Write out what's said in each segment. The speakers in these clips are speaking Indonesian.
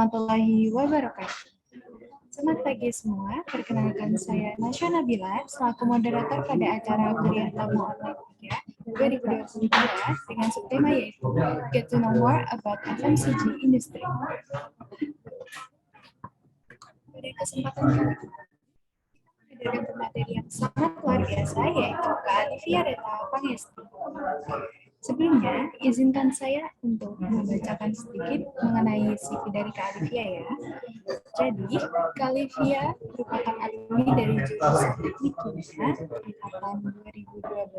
warahmatullahi wabarakatuh. Selamat pagi semua, perkenalkan saya Nasya Nabila selaku moderator pada acara kuliah tamu online 3 2022 dengan subtema yaitu Get to know more about FMCG industry. Pada kesempatan kali ini, hadirkan materi yang sangat luar biasa yaitu Kak Alivia Reta Pangesti. Sebelumnya, izinkan saya untuk membacakan sedikit mengenai CV dari Kak Alivia ya. Jadi, Kak Alivia merupakan alumni dari jurusan Teknik Kimia angkatan 2012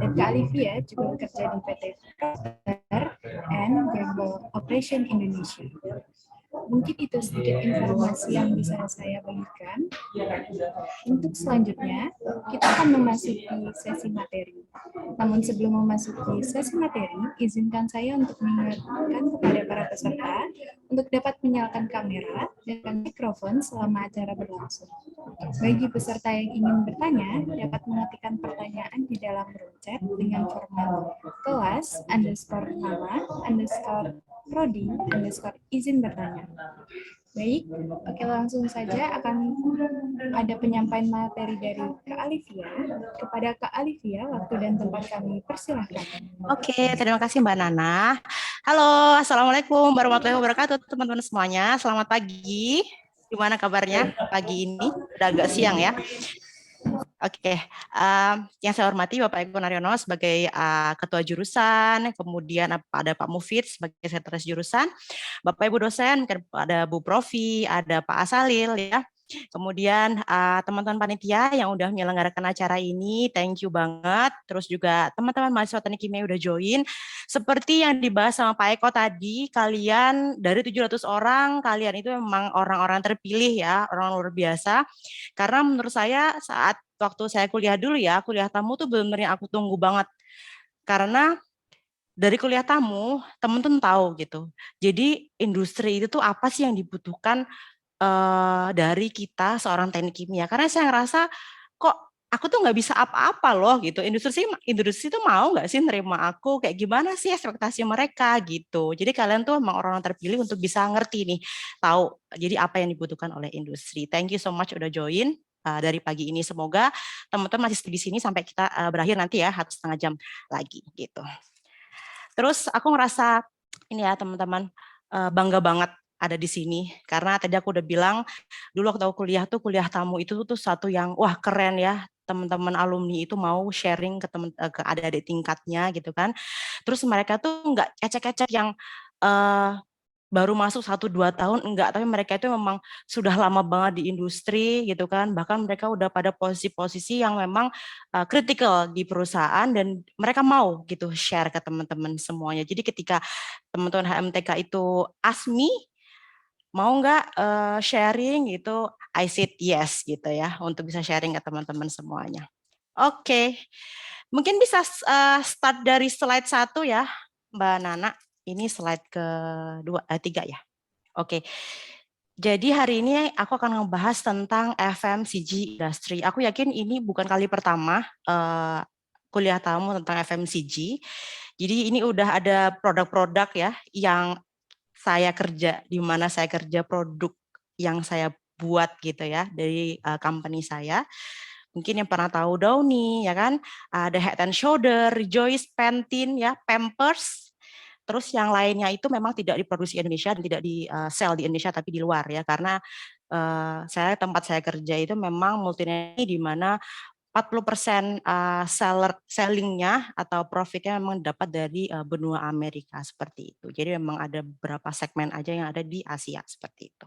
dan Kak Alivia juga bekerja di PT Procter and Gamble Operation Indonesia. Mungkin itu sedikit informasi yang bisa saya bagikan. Untuk selanjutnya, kita akan memasuki sesi materi. Namun sebelum memasuki sesi materi, izinkan saya untuk mengingatkan kepada para peserta untuk dapat menyalakan kamera dan mikrofon selama acara berlangsung. Bagi peserta yang ingin bertanya, dapat mengetikkan pertanyaan di dalam room chat dengan format kelas_nama_prodi_izin bertanya. Baik, oke langsung saja akan ada penyampaian materi dari Kak Alivia. Kepada Kak Alivia, waktu dan tempat kami persilahkan. Oke, terima kasih Mbak Nana. Halo, Assalamualaikum warahmatullahi wabarakatuh teman-teman semuanya. Selamat pagi. Gimana kabarnya pagi ini? Udah agak siang ya. Oke, yang saya hormati Bapak Eko Naryono sebagai Ketua Jurusan, kemudian ada Pak Mufid sebagai Sekretaris Jurusan, Bapak Ibu dosen, ada Bu Profi, ada Pak Asalil ya. Kemudian teman-teman panitia yang udah menyelenggarakan acara ini, thank you banget. Terus juga teman-teman mahasiswa teknik kimia udah join. Seperti yang dibahas sama Pak Eko tadi, kalian dari 700 orang, kalian itu memang orang-orang terpilih ya, orang luar biasa. Karena menurut saya saat waktu saya kuliah dulu ya, kuliah tamu tuh benar-benar yang aku tunggu banget. Karena dari kuliah tamu, teman-teman tahu gitu. Jadi industri itu tuh apa sih yang dibutuhkan dari kita seorang teknik kimia, karena saya ngerasa kok aku tuh nggak bisa apa-apa loh gitu. Industri itu mau nggak sih nerima aku, kayak gimana sih ekspektasi mereka gitu. Jadi kalian tuh emang orang-orang terpilih untuk bisa ngerti nih, tahu jadi apa yang dibutuhkan oleh industri. Thank you so much udah join dari pagi ini. Semoga teman-teman masih di sini sampai kita berakhir nanti ya, 1,5 jam lagi gitu. Terus aku ngerasa ini ya teman-teman, bangga banget ada di sini karena tadi aku udah bilang dulu waktu aku kuliah tuh kuliah tamu itu tuh satu yang wah keren ya, teman-teman alumni itu mau sharing ke adik-adik tingkatnya gitu kan. Terus mereka tuh nggak ecek-ecek yang baru masuk 1-2 tahun, enggak, tapi mereka itu memang sudah lama banget di industri gitu kan, bahkan mereka udah pada posisi-posisi yang memang kritikal di perusahaan dan mereka mau gitu share ke teman-teman semuanya. Jadi ketika teman-teman HMTK itu ask me, mau nggak sharing gitu, I said yes gitu ya, untuk bisa sharing ke teman-teman semuanya. Oke, mungkin bisa start dari slide 1 ya, Mbak Nana. Ini slide ke-3 ya. Oke, jadi hari ini aku akan ngebahas tentang FMCG industry. Aku yakin ini bukan kali pertama kuliah tamu tentang FMCG. Jadi ini udah ada produk-produk ya yang saya kerja, di mana saya kerja produk yang saya buat gitu ya dari company saya. Mungkin yang pernah tahu Downy ya kan, ada Head and Shoulder, Rejoice, Pantene ya, Pampers. Terus yang lainnya itu memang tidak diproduksi di Indonesia dan tidak di sell di Indonesia tapi di luar ya, karena tempat saya kerja itu memang multinasional di mana 40% sellingnya atau profitnya memang dapat dari benua Amerika seperti itu. Jadi memang ada beberapa segmen aja yang ada di Asia seperti itu.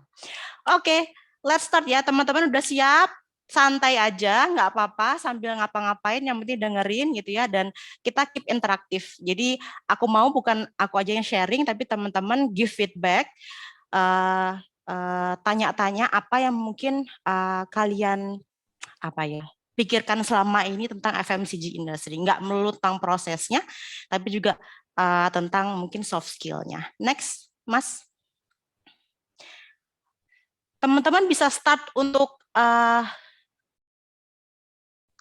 Oke, let's start ya teman-teman, udah siap? Santai aja, nggak apa-apa sambil ngapa-ngapain, yang penting dengerin gitu ya, dan kita keep interaktif. Jadi aku mau bukan aku aja yang sharing, tapi teman-teman give feedback, tanya-tanya apa yang mungkin kalian pikirkan selama ini tentang FMCG industry. Nggak melulu tentang prosesnya, tapi juga tentang mungkin soft skill-nya. Next, Mas. Teman-teman bisa start untuk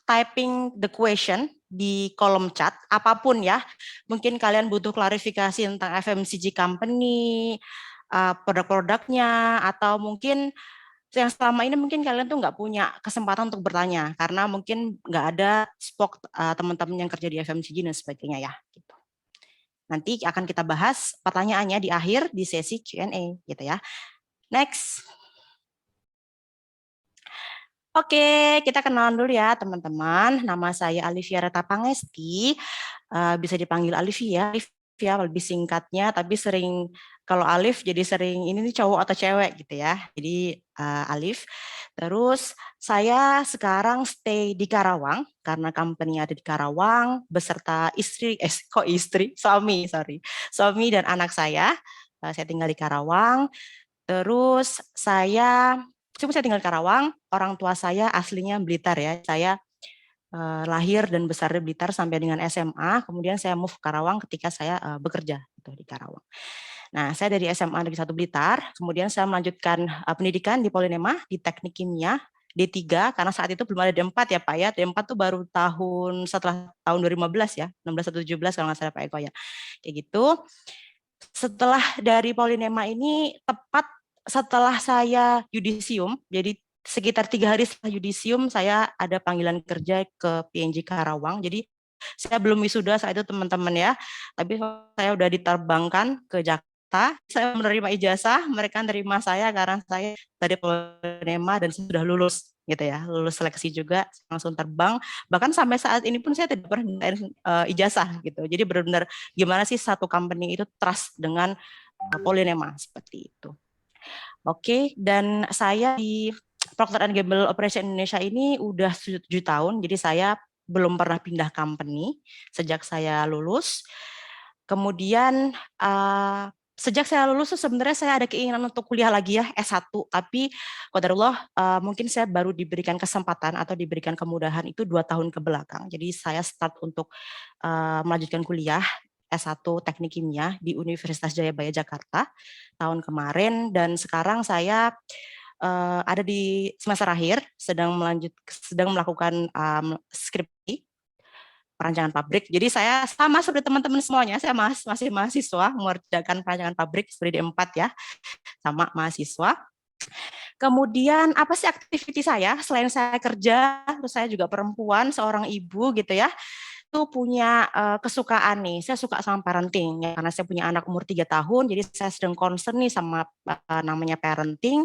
typing the question di kolom chat, apapun ya. Mungkin kalian butuh klarifikasi tentang FMCG company, produk-produknya, atau mungkin yang selama ini mungkin kalian tuh nggak punya kesempatan untuk bertanya karena mungkin nggak ada spok teman-teman yang kerja di FMCG dan sebagainya ya. Gitu. Nanti akan kita bahas pertanyaannya di akhir di sesi Q&A gitu ya. Next. Oke, kita kenalan dulu ya teman-teman. Nama saya Alivia Reta Pangesti, bisa dipanggil Alivia. Alivia lebih singkatnya, tapi sering kalau Alif jadi sering ini nih cowok atau cewek gitu ya. Jadi Alif. Terus saya sekarang stay di Karawang karena company ada di Karawang beserta istri, kok istri, suami, sorry, suami dan anak saya. Saya tinggal di Karawang. Terus saya tinggal di Karawang, orang tua saya aslinya Blitar ya. Saya lahir dan besar di Blitar sampai dengan SMA, kemudian saya move ke Karawang ketika saya bekerja gitu, di Karawang. Nah, saya dari SMA Negeri 1 Blitar, kemudian saya melanjutkan pendidikan di Polinema, di Teknik Kimia, D3, karena saat itu belum ada D4 ya Pak ya, D4 tuh baru setelah tahun 2015 ya, 16 atau 17 kalau nggak salah Pak Eko ya, kayak gitu. Setelah dari Polinema ini, tepat setelah saya yudisium, jadi sekitar 3 hari setelah yudisium, saya ada panggilan kerja ke PNJ Karawang. Jadi saya belum wisuda saat itu teman-teman ya, tapi saya udah diterbangkan ke Jakarta. Saya menerima ijazah, mereka menerima saya karena saya dari Polinema dan sudah lulus gitu ya, lulus seleksi juga, langsung terbang. Bahkan sampai saat ini pun saya tidak pernah ijazah gitu. Jadi benar-benar gimana sih satu company itu trust dengan Polinema seperti itu. Oke, dan saya di Procter and Gamble Operation Indonesia ini udah 7 tahun, jadi saya belum pernah pindah company sejak saya lulus. Kemudian sejak saya lulus sebenarnya saya ada keinginan untuk kuliah lagi ya S1, tapi qadarullah mungkin saya baru diberikan kesempatan atau diberikan kemudahan itu 2 tahun ke belakang. Jadi saya start untuk melanjutkan kuliah S1 Teknik Kimia di Universitas Jayabaya Jakarta tahun kemarin, dan sekarang saya ada di semester akhir sedang melakukan skripsi perancangan pabrik. Jadi saya sama seperti teman-teman semuanya, saya masih mahasiswa mengerjakan perancangan pabrik seperti D4 ya, sama mahasiswa. Kemudian apa sih aktiviti saya selain saya kerja, terus saya juga perempuan, seorang ibu gitu ya, itu punya kesukaan nih, saya suka sama parenting ya, karena saya punya anak umur 3 tahun, jadi saya sedang concern nih sama namanya parenting.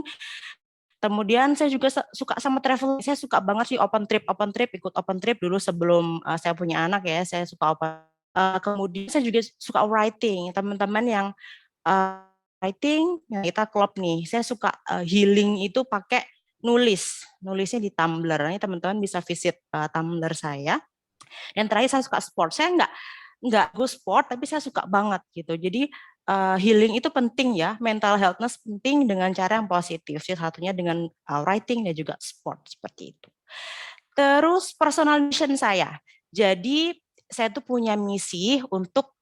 Kemudian saya juga suka sama travel, saya suka banget sih ikut open trip dulu sebelum saya punya anak ya, saya suka kemudian saya juga suka writing, teman-teman yang writing, yang kita klop nih, saya suka healing itu pakai nulisnya di Tumblr, ini teman-teman bisa visit Tumblr saya. Dan terakhir saya suka sport, saya nggak go sport, tapi saya suka banget gitu. Jadi healing itu penting ya, mental healthness penting dengan cara yang positif. Salah satunya dengan writing dan juga sport seperti itu. Terus personal mission saya. Jadi saya tuh punya misi untuk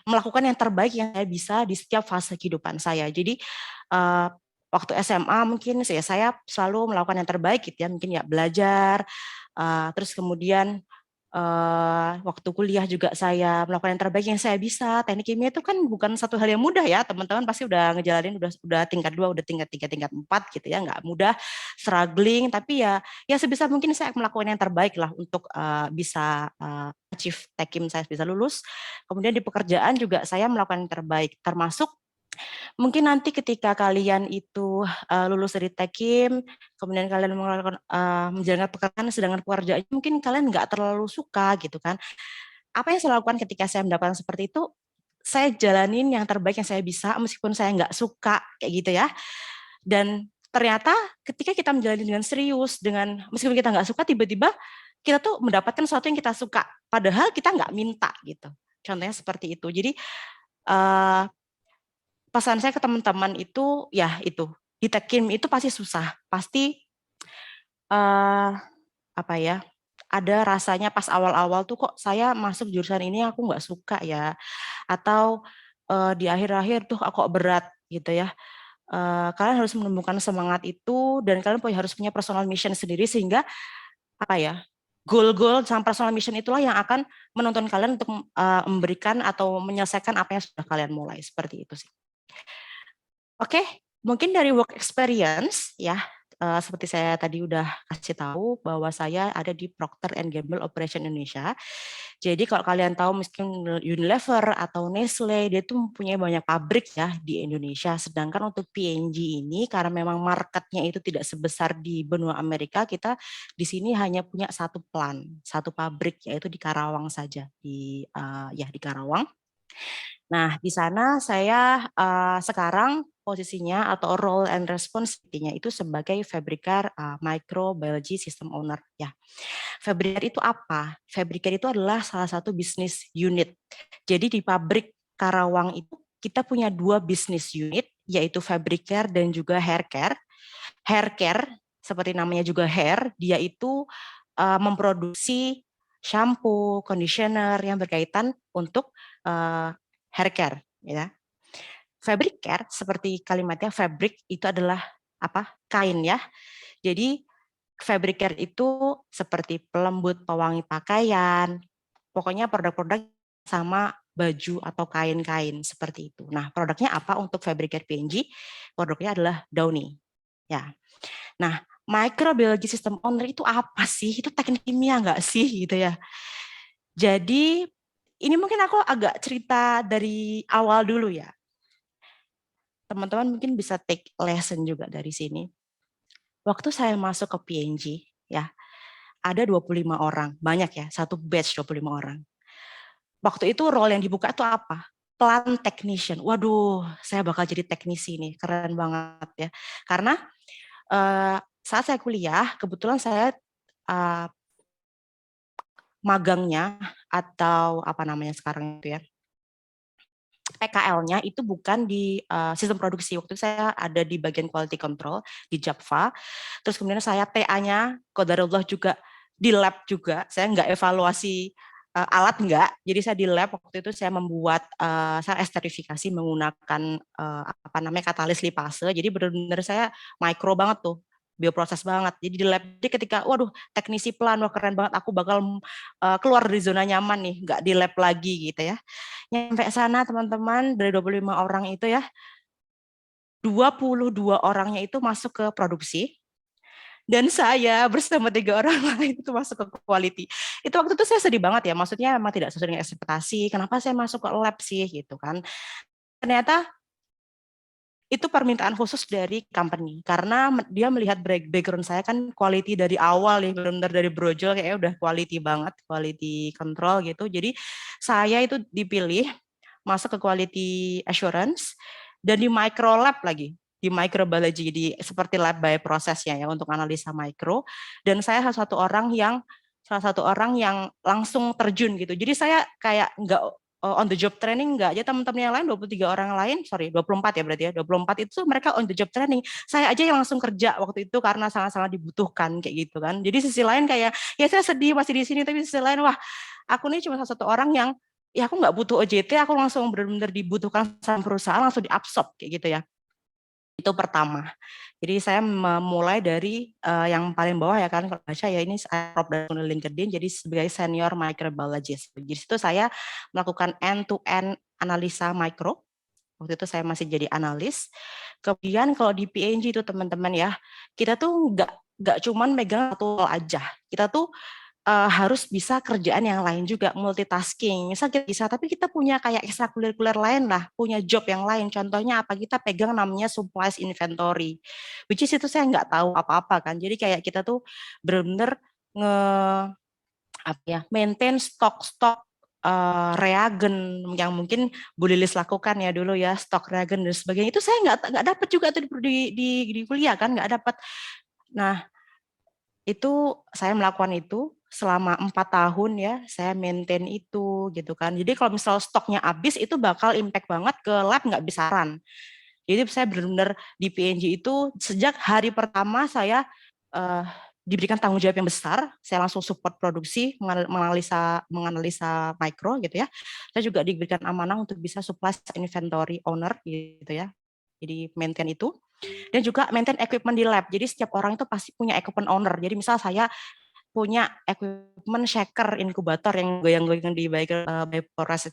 melakukan yang terbaik yang saya bisa di setiap fase kehidupan saya. Jadi waktu SMA mungkin saya selalu melakukan yang terbaik gitu ya, mungkin ya belajar, terus kemudian waktu kuliah juga saya melakukan yang terbaik yang saya bisa. Teknik kimia itu kan bukan satu hal yang mudah ya, teman-teman pasti udah ngejalanin udah tingkat 2, udah tingkat 3, tingkat 4 gitu ya, nggak mudah, struggling, tapi ya sebisa mungkin saya melakukan yang terbaik lah untuk bisa achieve Tekim saya bisa lulus. Kemudian di pekerjaan juga saya melakukan yang terbaik, termasuk mungkin nanti ketika kalian itu lulus dari Tekim, kemudian kalian menjalankan pekerjaan, sedangkan pekerjaan mungkin kalian nggak terlalu suka gitu kan. Apa yang saya lakukan ketika saya mendapatkan seperti itu, saya jalanin yang terbaik yang saya bisa, meskipun saya nggak suka kayak gitu ya. Dan ternyata ketika kita menjalani dengan serius, meskipun kita nggak suka, tiba-tiba kita tuh mendapatkan sesuatu yang kita suka, padahal kita nggak minta gitu. Contohnya seperti itu. Jadi pesan saya ke teman-teman itu ya itu, di Tekim itu pasti susah, pasti apa ya, ada rasanya pas awal-awal tuh kok saya masuk jurusan ini aku nggak suka ya, atau di akhir-akhir tuh kok berat gitu ya. Kalian harus menemukan semangat itu dan kalian harus punya personal mission sendiri, sehingga apa ya, goal-goal sama personal mission itulah yang akan menuntun kalian untuk memberikan atau menyelesaikan apa yang sudah kalian mulai, seperti itu sih. Oke, mungkin dari work experience ya, seperti saya tadi udah kasih tahu bahwa saya ada di Procter and Gamble Operation Indonesia. Jadi kalau kalian tahu mungkin Unilever atau Nestle, dia tuh mempunyai banyak pabrik ya di Indonesia. Sedangkan untuk P&G ini karena memang marketnya itu tidak sebesar di benua Amerika, kita di sini hanya punya satu plant, satu pabrik yaitu di Karawang saja, di Karawang. Nah, di sana saya sekarang posisinya atau role and responsibility-nya itu sebagai Fabricare Microbiology System Owner ya. Fabricare itu apa? Fabricare itu adalah salah satu bisnis unit. Jadi di pabrik Karawang itu kita punya dua bisnis unit, yaitu Fabricare dan juga Haircare. Haircare, seperti namanya juga hair, dia itu memproduksi shampoo, conditioner yang berkaitan untuk hair care, ya. Fabric care seperti kalimatnya fabric itu adalah apa? Kain ya. Jadi fabric care itu seperti pelembut, pewangi pakaian, pokoknya produk-produk sama baju atau kain-kain seperti itu. Nah, produknya apa untuk fabric care P&G? Produknya adalah Downy. Ya. Nah, microbiology system owner itu apa sih? Itu teknik kimia nggak sih gitu ya? Jadi ini mungkin aku agak cerita dari awal dulu ya. Teman-teman mungkin bisa take lesson juga dari sini. Waktu saya masuk ke P&G, ya, ada 25 orang, banyak ya, satu batch 25 orang. Waktu itu role yang dibuka itu apa? Plant technician. Waduh, saya bakal jadi teknisi nih, keren banget ya. Karena saat saya kuliah, kebetulan saya magangnya atau apa namanya sekarang itu ya, PKL-nya itu bukan di sistem produksi. Waktu itu saya ada di bagian quality control di Japfa. Terus kemudian saya TA-nya qadarullah juga di lab juga. Saya nggak evaluasi alat enggak. Jadi saya di lab waktu itu saya membuat saya esterifikasi menggunakan apa namanya katalis lipase. Jadi benar-benar saya mikro banget tuh, bioproses banget. Jadi di lab jadi ketika waduh teknisi plan wah keren banget aku bakal keluar dari zona nyaman nih, nggak di lab lagi gitu ya. Nyampe sana teman-teman dari 25 orang itu ya, 22 orangnya itu masuk ke produksi, dan saya bersama 3 orang lain itu masuk ke quality. Itu waktu itu saya sedih banget ya, maksudnya memang tidak sesuai dengan ekspektasi, kenapa saya masuk ke lab sih gitu kan. Ternyata itu permintaan khusus dari company, karena dia melihat background saya kan quality dari awal ya, benar-benar dari brojol kayaknya udah quality banget, quality control gitu. Jadi saya itu dipilih masuk ke quality assurance dan di micro lab lagi, di microbiology, di seperti lab bioprosesnya ya untuk analisa mikro, dan saya salah satu orang yang langsung terjun gitu. Jadi saya kayak nggak on the job training enggak aja, teman-teman yang lain 23 orang lain, 24 ya berarti ya, 24 itu mereka on the job training. Saya aja yang langsung kerja waktu itu karena sangat-sangat dibutuhkan kayak gitu kan. Jadi sisi lain kayak ya saya sedih masih di sini, tapi sisi lain wah aku nih cuma salah satu orang yang ya aku nggak butuh OJT, aku langsung benar-benar dibutuhkan sama perusahaan, langsung diabsorb kayak gitu ya. Itu pertama. Jadi saya memulai dari yang paling bawah ya kan, kalau baca ya ini saya prop dari LinkedIn, jadi sebagai senior microbiologist. Jadi situ saya melakukan end-to-end analisa mikro. Waktu itu saya masih jadi analis. Kemudian kalau di P&G itu teman-teman ya, kita tuh nggak cuman megang satu aja. Kita tuh harus bisa kerjaan yang lain juga, multitasking. Misal kita bisa, tapi kita punya kayak ekstrakurikuler lain lah, punya job yang lain. Contohnya apa? Kita pegang namanya supplies inventory, which is itu saya nggak tahu apa-apa kan. Jadi kayak kita tuh benar-benar maintain stok-stok reagen yang mungkin Bu Lilis lakukan ya dulu ya, stok reagen dan sebagainya. Itu saya nggak dapat juga tuh di kuliah kan, nggak dapat. Nah, itu saya melakukan itu selama 4 tahun ya, saya maintain itu gitu kan. Jadi kalau misal stoknya habis itu bakal impact banget ke lab, nggak bisa run. Jadi saya benar-benar di PNG itu sejak hari pertama saya uh, diberikan tanggung jawab yang besar, saya langsung support produksi, menganalisa mikro gitu ya. Saya juga diberikan amanah untuk bisa supply inventory owner gitu ya. Jadi maintain itu. Dan juga maintain equipment di lab. Jadi setiap orang itu pasti punya equipment owner. Jadi misal saya punya equipment shaker inkubator yang goyang-goyang di biopress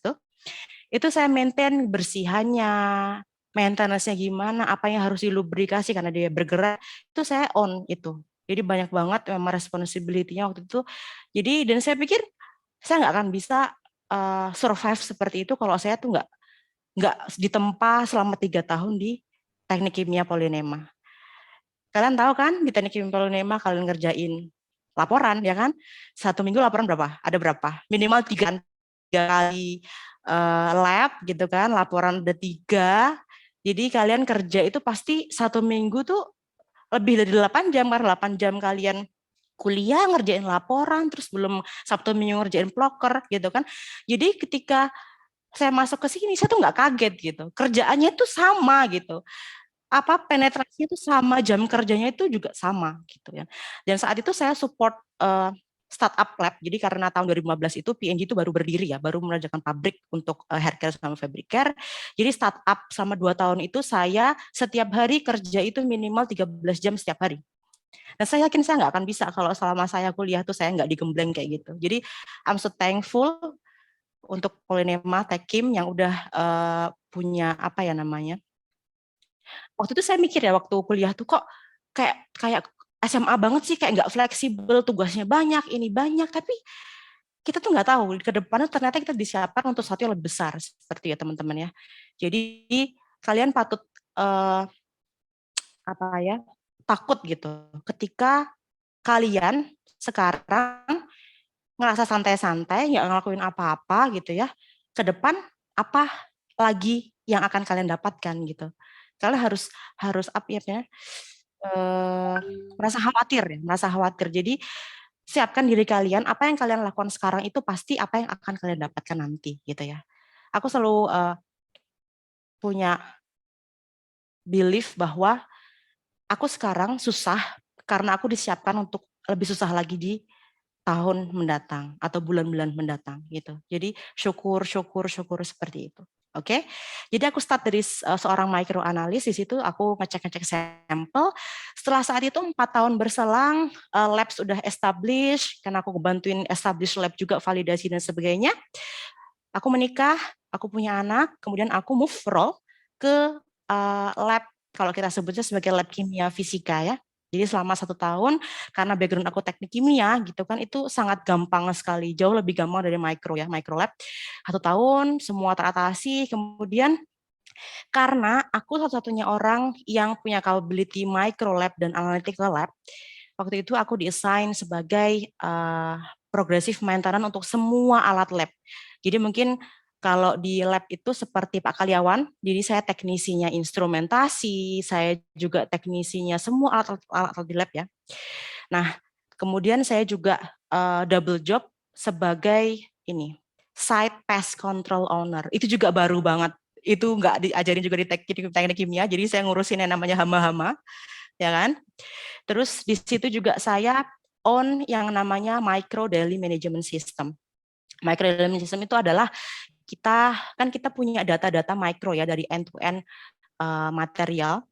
itu saya maintain bersihannya, maintenance-nya gimana, apa yang harus dilubrikasi karena dia bergerak, itu saya on itu. Jadi banyak banget memang responsibility-nya waktu itu. Jadi dan saya pikir saya nggak akan bisa survive seperti itu kalau saya tuh nggak ditempa selama 3 tahun di teknik kimia polinema. Kalian tahu kan di teknik kimia polinema kalian ngerjain laporan ya kan? 1 minggu laporan berapa? Ada berapa? Minimal 3 kali lab gitu kan, laporan ada 3. Jadi kalian kerja itu pasti 1 minggu tuh lebih dari 8 jam, karena 8 jam kalian kuliah ngerjain laporan, terus belum Sabtu Minggu ngerjain ploker gitu kan. Jadi ketika saya masuk ke sini, saya tuh nggak kaget gitu. Kerjaannya tuh sama gitu. Apa penetrasinya itu sama, jam kerjanya itu juga sama gitu ya. Dan saat itu saya support startup lab. Jadi karena tahun 2015 itu PNG itu baru berdiri ya, baru mengerjakan pabrik untuk hair care sama fabric care. Jadi startup selama 2 tahun itu saya setiap hari kerja itu minimal 13 jam setiap hari. Dan saya yakin saya nggak akan bisa kalau selama saya kuliah tuh saya nggak digembleng kayak gitu. Jadi I'm so thankful untuk Polinema Tekim yang udah punya apa ya namanya. Waktu itu saya mikir ya waktu kuliah tuh kok kayak SMA banget sih, kayak nggak fleksibel, tugasnya banyak, ini banyak, tapi kita tuh nggak tahu ke depannya ternyata kita disiapkan untuk sesuatu yang lebih besar seperti ya teman-teman ya. Jadi kalian patut apa ya takut gitu ketika kalian sekarang ngerasa santai-santai nggak ngelakuin apa-apa gitu ya, ke depan apa lagi yang akan kalian dapatkan gitu. Kalian harus harus apa ya merasa khawatir ya, merasa khawatir. Jadi siapkan diri kalian, apa yang kalian lakukan sekarang itu pasti apa yang akan kalian dapatkan nanti gitu ya. Aku selalu punya belief bahwa aku sekarang susah karena aku disiapkan untuk lebih susah lagi di tahun mendatang atau bulan-bulan mendatang gitu. Jadi syukur seperti itu. Oke, jadi aku start dari seorang microanalis. Di situ aku ngecek sampel. Setelah saat itu 4 tahun berselang, lab sudah established, karena aku bantuin establish lab juga, validasi dan sebagainya. Aku menikah, aku punya anak, kemudian aku move role ke lab, kalau kita sebutnya sebagai lab kimia fisika ya. Jadi selama 1 tahun, karena background aku teknik kimia gitu kan, itu sangat gampang sekali, jauh lebih gampang dari micro ya, micro lab. 1 tahun semua teratasi, kemudian karena aku satu-satunya orang yang punya capability micro lab dan analytical lab, waktu itu aku diassign sebagai progressive maintenance untuk semua alat lab. Jadi mungkin kalau di lab itu seperti Pak Kaliawan, jadi saya teknisinya instrumentasi, saya juga teknisinya semua alat-alat di lab ya. Nah, kemudian saya juga double job sebagai ini site pest control owner. Itu juga baru banget. Itu nggak diajarin juga di teknik kimia. Jadi saya ngurusin yang namanya hama-hama, ya kan. Terus di situ juga saya on yang namanya micro daily management system. Micro daily management system itu adalah kita punya data-data micro ya dari end to end material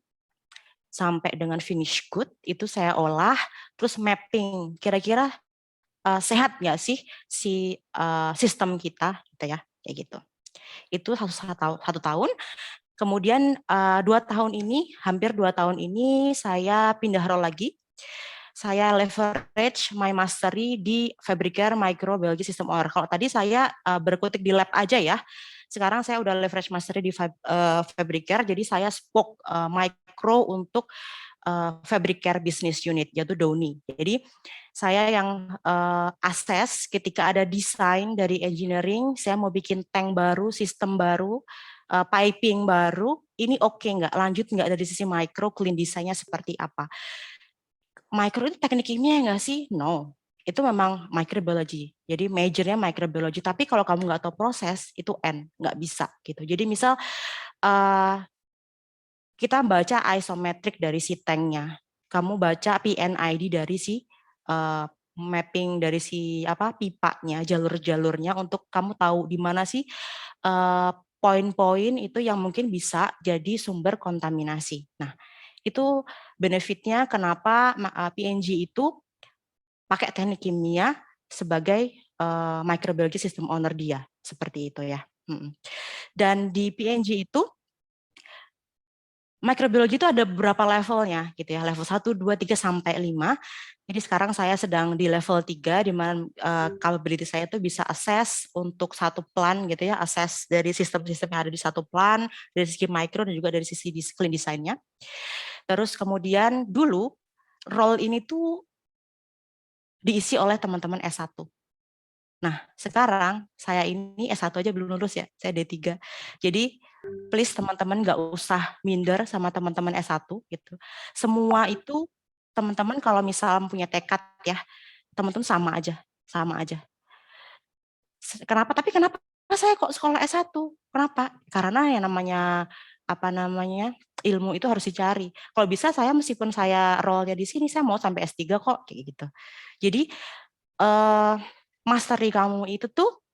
sampai dengan finish good itu saya olah, terus mapping kira-kira sehat nggak sih si sistem kita gitu ya, kayak gitu. Itu satu tahun. Kemudian 2 tahun ini, hampir 2 tahun ini saya pindah role lagi. Saya leverage my mastery di Fabricare Microbiology System Owner. Kalau tadi saya berkutik di lab aja ya. Sekarang saya udah leverage mastery di Fabricare, jadi saya spoke micro untuk Fabricare Business Unit, yaitu DONI. Jadi saya yang assess ketika ada desain dari engineering, saya mau bikin tank baru, sistem baru, piping baru, ini oke nggak, lanjut nggak dari sisi micro, clean desainnya seperti apa. Micro itu teknik kimia nggak sih? No, itu memang microbiology. Jadi majornya microbiology. Tapi kalau kamu nggak tahu proses, itu N, nggak bisa gitu. Jadi misal kita baca isometrik dari si tanknya, kamu baca PNID dari si mapping dari si pipanya, jalur-jalurnya untuk kamu tahu di mana sih poin-poin itu yang mungkin bisa jadi sumber kontaminasi. Nah, itu benefitnya kenapa PNG itu pakai teknik kimia sebagai microbiology system owner dia, seperti itu ya. Dan di PNG itu microbiology itu ada beberapa levelnya gitu ya, level 1, 2, 3 sampai 5. Jadi sekarang saya sedang di level 3 di mana capability saya itu bisa assess untuk satu plan gitu ya, assess dari sistem-sistem yang ada di satu plan dari segi micro dan juga dari sisi clean design-nya. Terus kemudian dulu role ini tuh diisi oleh teman-teman S1. Nah, sekarang saya ini S1 aja belum lulus ya, saya D3. Jadi please teman-teman nggak usah minder sama teman-teman S1 gitu. Semua itu teman-teman kalau misal punya tekad ya, teman-teman sama aja, sama aja. Kenapa? Tapi kenapa saya kok sekolah S1? Kenapa? Karena yang namanya apa namanya ilmu itu harus dicari. Kalau bisa saya meskipun saya role-nya di sini, saya mau sampai S3 kok kayak gitu. Jadi mastery kamu itu tuh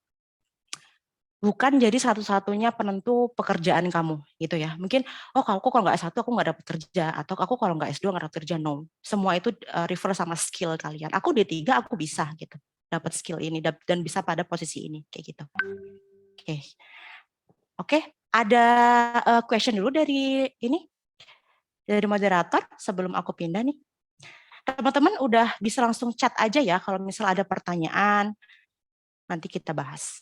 bukan jadi satu-satunya penentu pekerjaan kamu gitu ya. Mungkin aku kalau nggak S1 aku nggak dapat kerja, atau aku kalau nggak S2 nggak dapat kerja. No, semua itu refer sama skill kalian. Aku D3 aku bisa gitu dapat skill ini dan bisa pada posisi ini kayak gitu. Oke, ada question dulu dari moderator sebelum aku pindah nih. Teman-teman udah bisa langsung chat aja ya kalau misal ada pertanyaan, nanti kita bahas.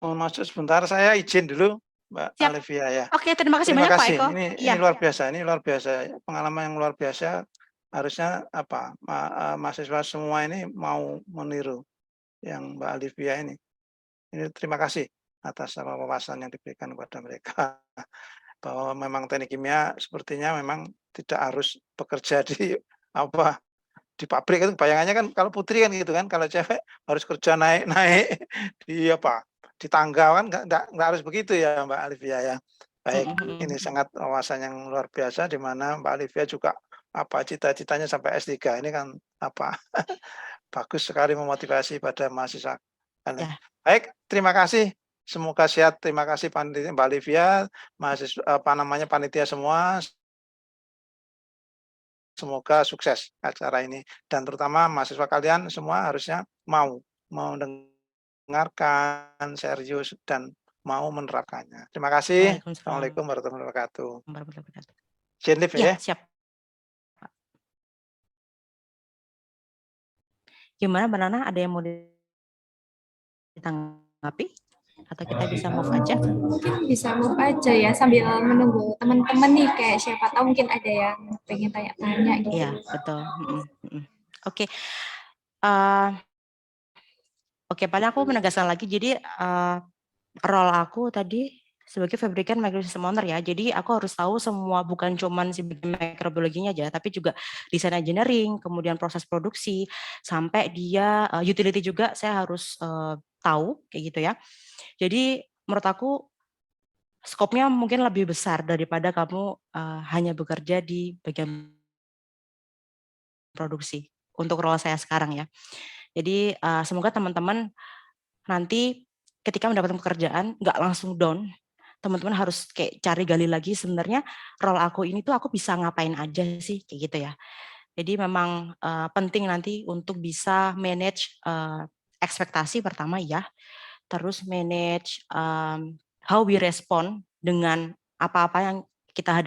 Mohon masuk sebentar, saya izin dulu, Mbak Siap. Alivia ya. Oke, terima kasih Terima banyak kasih. Pak Eko. Ini luar biasa, ini luar biasa. Pengalaman yang luar biasa. Harusnya mahasiswa semua ini mau meniru yang Mbak Alivia ini. Ini terima kasih atas wawasan yang diberikan kepada mereka. Bahwa memang teknik kimia sepertinya memang tidak harus bekerja di di pabrik itu. Bayangannya kan kalau putri kan gitu kan, kalau cewek harus kerja naik-naik di tangga kan, nggak harus begitu ya Mbak Alivia ya. Baik, ini sangat wawasan yang luar biasa di mana Mbak Alivia juga cita-citanya sampai S3 ini kan bagus sekali memotivasi pada mahasiswa. Ya. Baik, terima kasih. Semoga sehat. Terima kasih panitia Mbak Alivia, mahasiswa panitia semua. Semoga sukses acara ini dan terutama mahasiswa kalian semua harusnya mau mendengarkan serius dan mau menerapkannya. Terima kasih. Assalamualaikum warahmatullahi wabarakatuh. Jenif ya. Siap. Gimana Mbak Nana, ada yang mau ditanggapi? Atau kita bisa move aja? Mungkin bisa move aja ya sambil menunggu teman-teman nih, kayak siapa tahu mungkin ada yang pengen tanya-tanya gitu. Iya, betul. Oke. Oke, paling aku menegaskan lagi. Jadi role aku tadi sebagai fabricant microsystem owner ya. Jadi aku harus tahu semua, bukan cuman si mikrobiologinya aja, tapi juga desain engineering, kemudian proses produksi, sampai dia utility juga saya harus tahu kayak gitu ya. Jadi menurut aku skopnya mungkin lebih besar daripada kamu hanya bekerja di bagian produksi untuk role saya sekarang ya. Jadi semoga teman-teman nanti ketika mendapatkan pekerjaan nggak langsung down. Teman-teman harus kayak cari gali lagi sebenarnya role aku ini tuh aku bisa ngapain aja sih kayak gitu ya. Jadi memang penting nanti untuk bisa manage ekspektasi pertama ya. Terus manage how we respond dengan apa-apa yang kita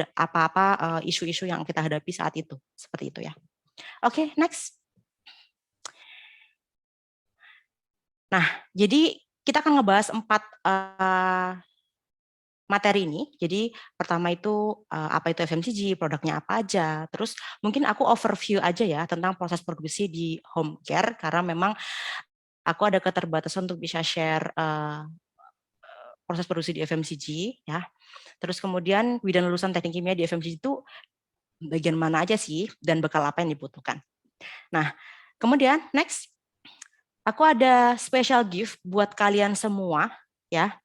isu-isu yang kita hadapi saat itu, seperti itu ya. Oke, next. Nah, jadi kita akan ngebahas 4 materi ini. Jadi pertama itu apa itu FMCG, produknya apa aja. Terus mungkin aku overview aja ya tentang proses produksi di home care karena memang aku ada keterbatasan untuk bisa share proses produksi di FMCG ya. Terus kemudian bidang lulusan teknik kimia di FMCG itu bagian mana aja sih dan bekal apa yang dibutuhkan. Nah, kemudian next aku ada special gift buat kalian semua ya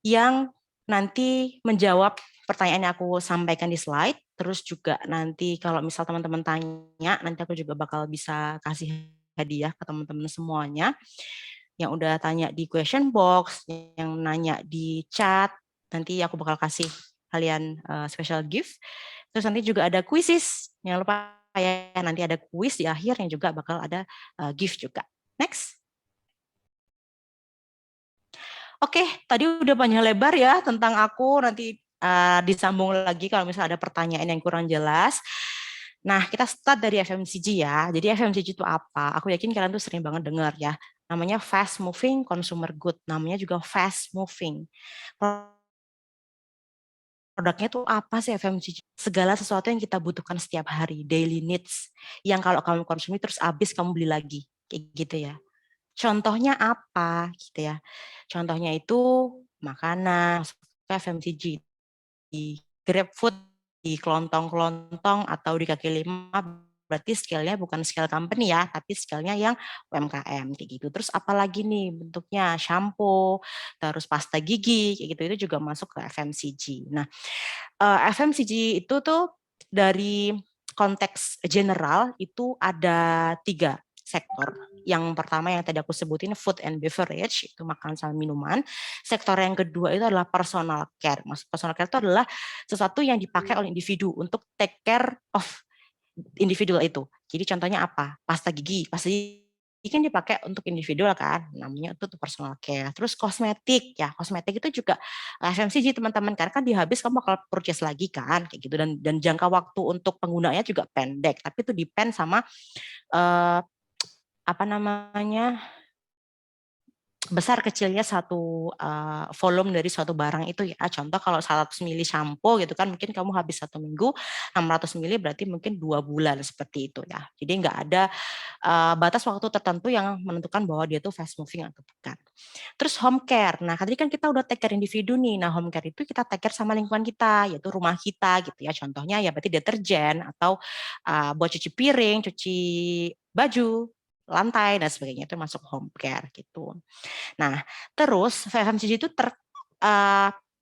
yang nanti menjawab pertanyaan yang aku sampaikan di slide. Terus juga nanti kalau misal teman-teman tanya, nanti aku juga bakal bisa kasih hadiah ke teman-teman semuanya. Yang udah tanya di question box, yang nanya di chat, nanti aku bakal kasih kalian special gift. Terus nanti juga ada quizzes, jangan lupa ya, nanti ada quiz di akhir yang juga bakal ada gift juga. Next. Oke, tadi udah panjang lebar ya tentang aku, nanti disambung lagi kalau misalnya ada pertanyaan yang kurang jelas. Nah, kita start dari FMCG ya. Jadi FMCG itu apa? Aku yakin kalian tuh sering banget dengar ya. Namanya fast moving consumer good. Namanya juga fast moving. Produknya tuh apa sih FMCG? Segala sesuatu yang kita butuhkan setiap hari, daily needs. Yang kalau kamu konsumsi terus habis kamu beli lagi. Kayak gitu ya. Contohnya apa gitu ya. Contohnya itu makanan, FMCG, di GrabFood, di kelontong-kelontong atau di kaki lima, berarti scale-nya bukan scale company ya, tapi scale-nya yang UMKM kayak gitu. Terus apalagi nih bentuknya shampoo, terus pasta gigi kayak gitu, itu juga masuk ke FMCG. Nah, FMCG itu tuh dari konteks general itu ada 3 sektor. Yang pertama yang tadi aku sebutin food and beverage, itu makanan sama minuman. Sektor yang kedua itu adalah personal care. Maksud personal care itu adalah sesuatu yang dipakai oleh individu untuk take care of individual itu. Jadi contohnya apa? Pasta gigi. Pasta gigi kan dipakai untuk individual kan, namanya itu personal care. Terus kosmetik ya, kosmetik itu juga FMCG teman-teman, karena kan dihabis kamu bakal purchase lagi kan, kayak gitu, dan jangka waktu untuk penggunaannya juga pendek, tapi itu depend sama apa namanya, besar kecilnya satu volume dari suatu barang itu ya. Contoh kalau 100 ml shampoo gitu kan, mungkin kamu habis 1 minggu, 600 ml berarti mungkin 2 bulan seperti itu ya. Jadi nggak ada batas waktu tertentu yang menentukan bahwa dia tuh fast moving atau bukan. Terus home care. Nah, tadi kan kita udah take care individu nih. Nah, home care itu kita take care sama lingkungan kita, yaitu rumah kita gitu ya. Contohnya ya berarti deterjen atau buat cuci piring, cuci baju, lantai dan sebagainya, itu masuk home care gitu. Nah, terus FMCG itu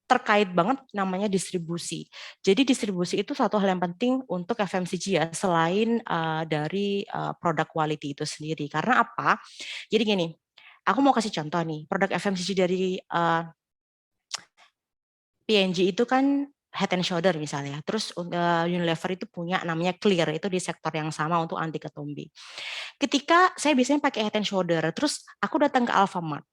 terkait banget namanya distribusi. Jadi distribusi itu satu hal yang penting untuk FMCG ya, selain dari produk quality itu sendiri. Karena apa? Jadi gini, aku mau kasih contoh nih, produk FMCG dari P&G itu kan Head and Shoulder misalnya. Terus Unilever itu punya namanya Clear, itu di sektor yang sama untuk anti ketombe. Ketika saya biasanya pakai Head and Shoulder, terus aku datang ke Alfamart.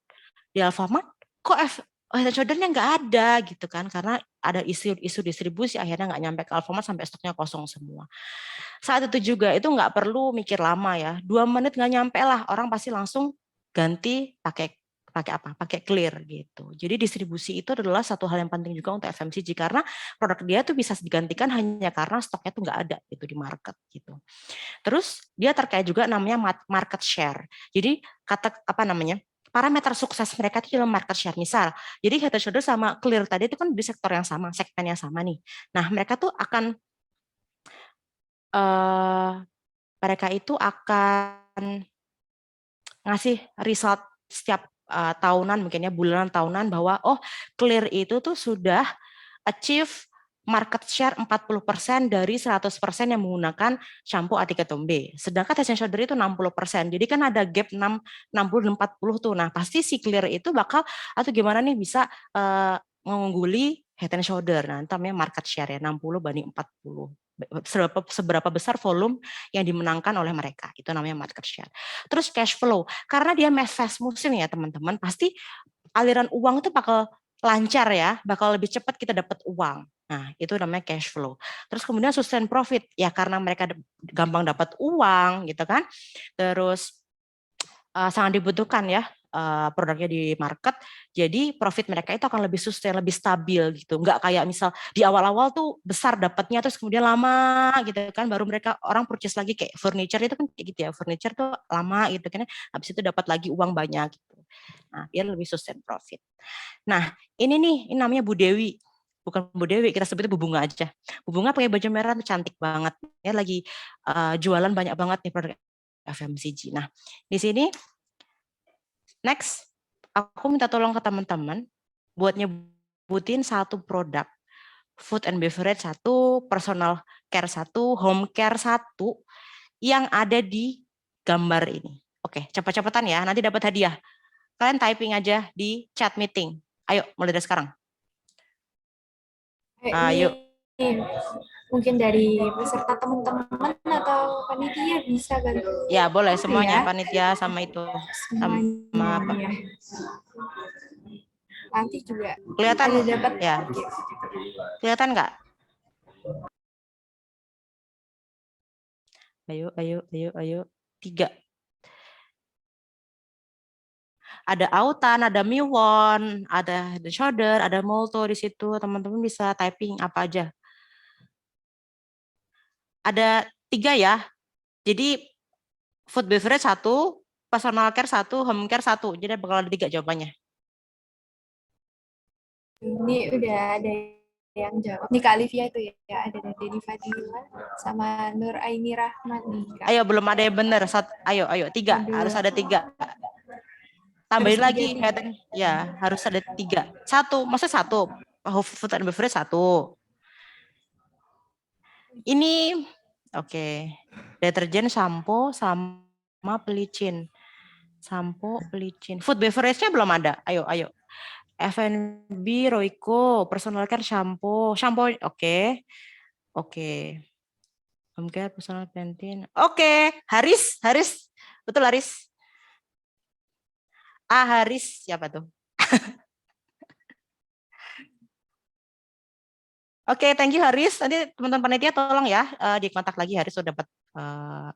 Di Alfamart kok Head and Shoulder-nya nggak ada gitu kan, karena ada isu distribusi, akhirnya nggak nyampe ke Alfamart sampai stoknya kosong semua. Saat itu juga itu nggak perlu mikir lama ya, 2 menit nggak nyampe lah, orang pasti langsung ganti pakai apa? Pakai Clear gitu. Jadi distribusi itu adalah satu hal yang penting juga untuk FMCG, karena produk dia tuh bisa digantikan hanya karena stoknya tuh nggak ada gitu di market gitu. Terus dia terkait juga namanya market share. Jadi kata apa namanya? Parameter sukses mereka itu dalam market share. Misal, jadi Head and Shoulder sama Clear tadi itu kan di sektor yang sama, segmen yang sama nih. Nah, mereka tuh akan mereka itu akan ngasih result setiap tahunan, mungkin ya bulanan, tahunan, bahwa oh Clear itu tuh sudah achieve market share 40% dari 100% yang menggunakan shampoo anti ketombe. Sedangkan Head and Shoulder itu 60%. Jadi kan ada gap 60-40 tuh. Nah, pasti si Clear itu bakal atau gimana nih bisa mengungguli Head and Shoulder. Nah, namanya market share ya, 60 banding 40. Seberapa besar volume yang dimenangkan oleh mereka, itu namanya market share. Terus cash flow, karena dia fast moving ya teman-teman, pasti aliran uang itu bakal lancar ya, bakal lebih cepat kita dapat uang. Nah, itu namanya cash flow. Terus kemudian sustain profit, ya karena mereka gampang dapat uang gitu kan. Terus sangat dibutuhkan ya produknya di market, jadi profit mereka itu akan lebih sustain, lebih stabil gitu. Nggak kayak misal di awal-awal tuh besar dapatnya, terus kemudian lama gitu kan, baru mereka orang purchase lagi, kayak furniture itu kan kayak gitu ya, furniture tuh lama gitu kan, habis itu dapat lagi uang banyak gitu. Nah, biar lebih sustain profit. Nah, ini nih, ini namanya Bu Dewi. Bukan Bu Dewi, kita sebutnya Bu Bunga aja. Bu Bunga pakai baju merah tuh cantik banget. Ya lagi jualan banyak banget nih produk FMCG. Nah, di sini next, aku minta tolong ke teman-teman buat nyebutin satu produk. Food and beverage 1, personal care 1, home care 1 yang ada di gambar ini. Oke, cepat-cepatan ya, nanti dapat hadiah. Kalian typing aja di chat meeting. Ayo, mulai dari sekarang. Ayo. Ini mungkin dari peserta teman-teman atau panitia bisa kan? Ya, boleh semuanya, ya? panitia sama itu. Sama apa? Semuanya. nanti juga Kelihatan ada dapat ya? Kelihatan nggak? Ayo. 3. Ada Autan, ada Miwon, ada The Shoulder, ada Molto di situ. Teman-teman bisa typing apa aja. Ada 3 ya. Jadi food beverage 1, personal care 1, home care 1. Jadi bakal ada 3 jawabannya. Ini udah ada yang jawab. Nih Kak Olivia itu ya, ada Dedi Fadila sama Nur Aini Rahmat nih Kak. Ayo, belum ada yang benar. Ayo, 3. Aduh. Harus ada 3. Tambahin lagi. Ya, harus ada 3. 1, maksudnya 1. Food and beverage 1. Ini, oke. Deterjen, sampo, sama pelicin. Sampo, pelicin. Food beverage-nya belum ada. Ayo. F&B, Royco, personal care, shampoo, oke. Home care, personal Pantene. Oke, Haris, betul Haris. Haris, siapa tuh? Oke, thank you Haris. Nanti teman-teman panitia tolong ya dikontak lagi, Haris sudah dapat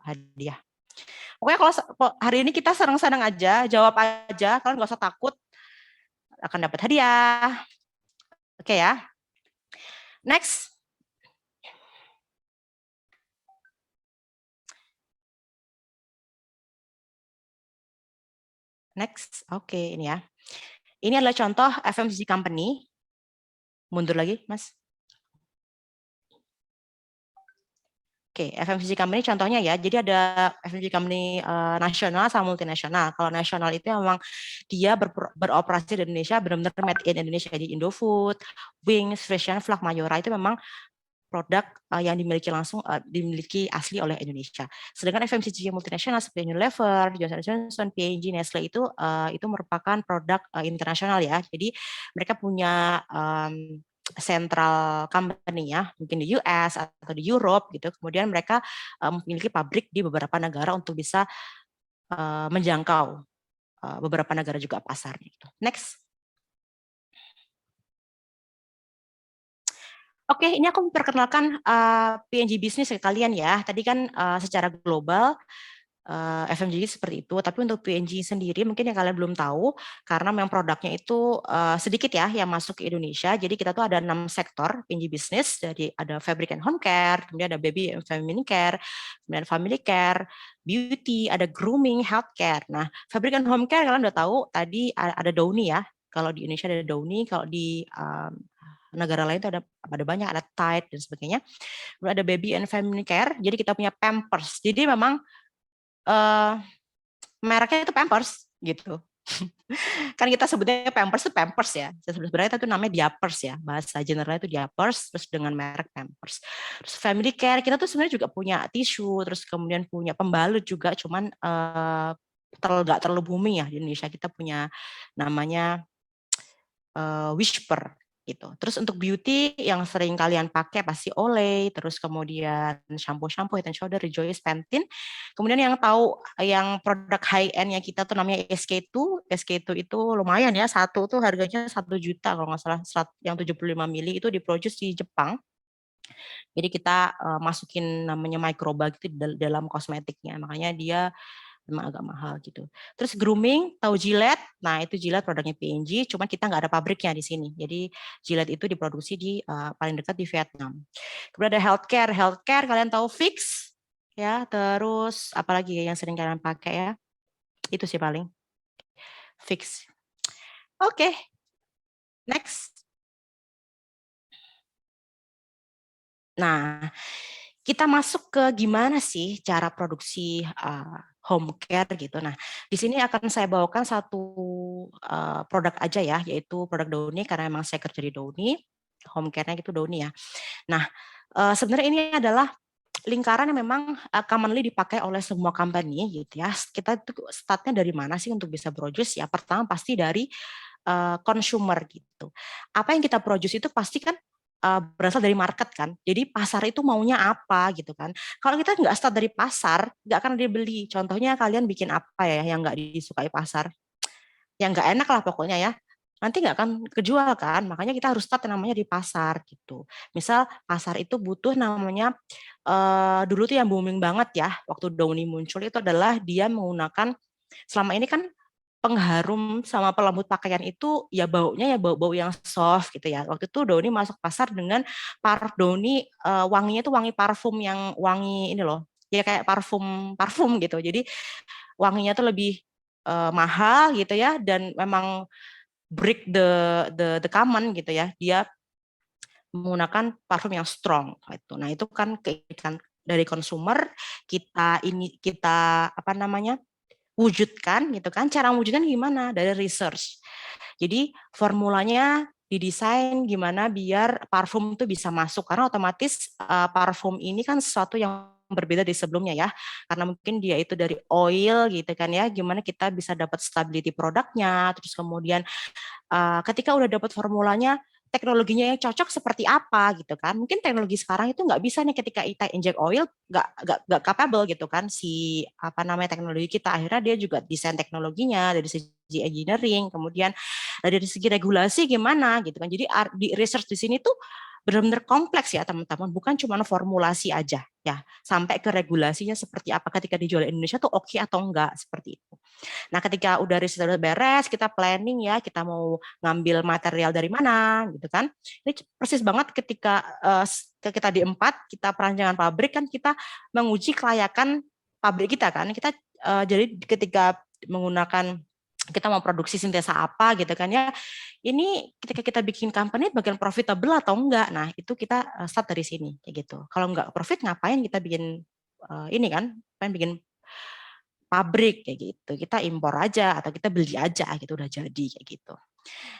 hadiah. Pokoknya kalau hari ini kita senang-senang aja, jawab aja, kalian nggak usah takut akan dapat hadiah. Oke ya. Next. Oke, ini ya. Ini adalah contoh FMCG company. Mundur lagi, Mas. Oke, FMCG company contohnya ya. Jadi ada FMCG company nasional sama multinasional. Kalau nasional itu memang dia beroperasi di Indonesia, benar-benar made in Indonesia. Jadi Indofood, Wings, Frisian, Flag, Mayora itu memang produk yang dimiliki langsung, dimiliki asli oleh Indonesia. Sedangkan FMCG multinasional seperti Unilever, Johnson & Johnson, P&G, Nestle itu merupakan produk internasional ya. Jadi mereka punya central company ya, mungkin di US atau di Europe gitu. Kemudian mereka memiliki pabrik di beberapa negara untuk bisa menjangkau beberapa negara juga pasar gitu. Next. Oke, ini aku memperkenalkan P&G bisnis ke kalian ya. Tadi kan secara global FMCG seperti itu, tapi untuk P&G sendiri mungkin yang kalian belum tahu karena memang produknya itu sedikit ya yang masuk ke Indonesia. Jadi kita tuh ada 6 sektor P&G bisnis. Jadi ada fabric and home care, kemudian ada baby and family care, kemudian family care, beauty, ada grooming, healthcare. Nah, fabric and home care kalian udah tahu tadi ada Downy ya. Kalau di Indonesia ada Downy, kalau di negara lain itu ada banyak, ada Tide dan sebagainya. Kemudian ada baby and family care. Jadi kita punya Pampers. Jadi memang mereknya itu Pampers gitu. Kan kita sebutnya Pampers itu Pampers ya. Sebenarnya itu namanya diapers ya. Bahasa generalnya itu diapers terus dengan merek Pampers. Terus family care kita tuh sebenarnya juga punya tisu, terus kemudian punya pembalut juga, cuman nggak terlalu booming ya di Indonesia. Kita punya namanya Whisper gitu. Terus untuk beauty yang sering kalian pakai pasti Olay, terus kemudian shampoo Head and Shoulder, Rejoice, Pantene. Kemudian yang tahu yang produk high end yang kita tuh namanya SK2. SK2 itu lumayan ya, satu tuh harganya 1 juta kalau nggak salah, yang 75 mili itu diproduce di Jepang. Jadi kita masukin namanya microba gitu dalam kosmetiknya, makanya dia memang agak mahal gitu. Terus grooming, tahu Gillette? Nah itu Gillette produknya P&G, cuma kita nggak ada pabriknya di sini. Jadi Gillette itu diproduksi di paling dekat di Vietnam. Kemudian ada healthcare, kalian tahu Fix ya. Terus apalagi yang sering kalian pakai ya? Itu sih paling Fix. Oke, next. Nah, kita masuk ke gimana sih cara produksi home care gitu. Nah, di sini akan saya bawakan satu produk aja ya, yaitu produk Downy karena memang saya kerja di Downy, home care-nya gitu Downy ya. Nah, sebenarnya ini adalah lingkaran yang memang commonly dipakai oleh semua company gitu ya. Kita itu startnya dari mana sih untuk bisa produce? Ya pertama pasti dari consumer gitu. Apa yang kita produce itu pasti kan berasal dari market kan. Jadi pasar itu maunya apa gitu kan. Kalau kita nggak start dari pasar, nggak akan dibeli. Contohnya kalian bikin apa ya yang nggak disukai pasar? Yang nggak enak lah pokoknya ya. nanti nggak akan kejual kan, makanya kita harus start yang namanya di pasar gitu. Misal pasar itu butuh namanya dulu tuh yang booming banget ya waktu Downy muncul itu adalah dia menggunakan, selama ini kan pengharum sama pelembut pakaian itu ya baunya ya bau-bau yang soft gitu ya. Waktu itu Downy masuk pasar dengan Downy wanginya tuh wangi parfum yang wangi ini loh, ya kayak parfum parfum gitu. Jadi wanginya tuh lebih mahal gitu ya, dan memang break the common gitu ya. Dia menggunakan parfum yang strong gitu. Nah, itu kan keinginan dari konsumer, kita apa namanya? Wujudkan gitu kan. Cara wujudkan gimana? Dari research. Jadi formulanya didesain gimana biar parfum itu bisa masuk, karena otomatis parfum ini kan sesuatu yang berbeda dari sebelumnya ya, karena mungkin dia itu dari oil gitu kan ya, gimana kita bisa dapat stability produknya, terus kemudian ketika udah dapat formulanya, teknologinya yang cocok seperti apa gitu kan. Mungkin teknologi sekarang itu nggak bisa nih ketika kita inject oil, nggak capable gitu kan si apa namanya teknologi kita. Akhirnya dia juga desain teknologinya dari segi engineering, kemudian dari segi regulasi gimana gitu kan. Jadi di research di sini tuh benar-benar kompleks ya teman-teman, bukan cuma formulasi aja ya, sampai ke regulasinya seperti apa ketika dijual di Indonesia tuh oke atau enggak seperti itu. Nah, ketika udah riset udah beres, kita planning ya, kita mau ngambil material dari mana, gitu kan. Ini persis banget ketika kita di 4, kita perancangan pabrik kan kita menguji kelayakan pabrik kita kan. Kita jadi ketika menggunakan kita mau produksi sintesa apa gitu kan ya. Ini ketika kita bikin company bagian profitable atau enggak. Nah, itu kita start dari sini kayak gitu. Kalau enggak profit ngapain kita bikin ini kan, pengen bikin pabrik kayak gitu. Kita impor aja atau kita beli aja gitu udah jadi kayak gitu.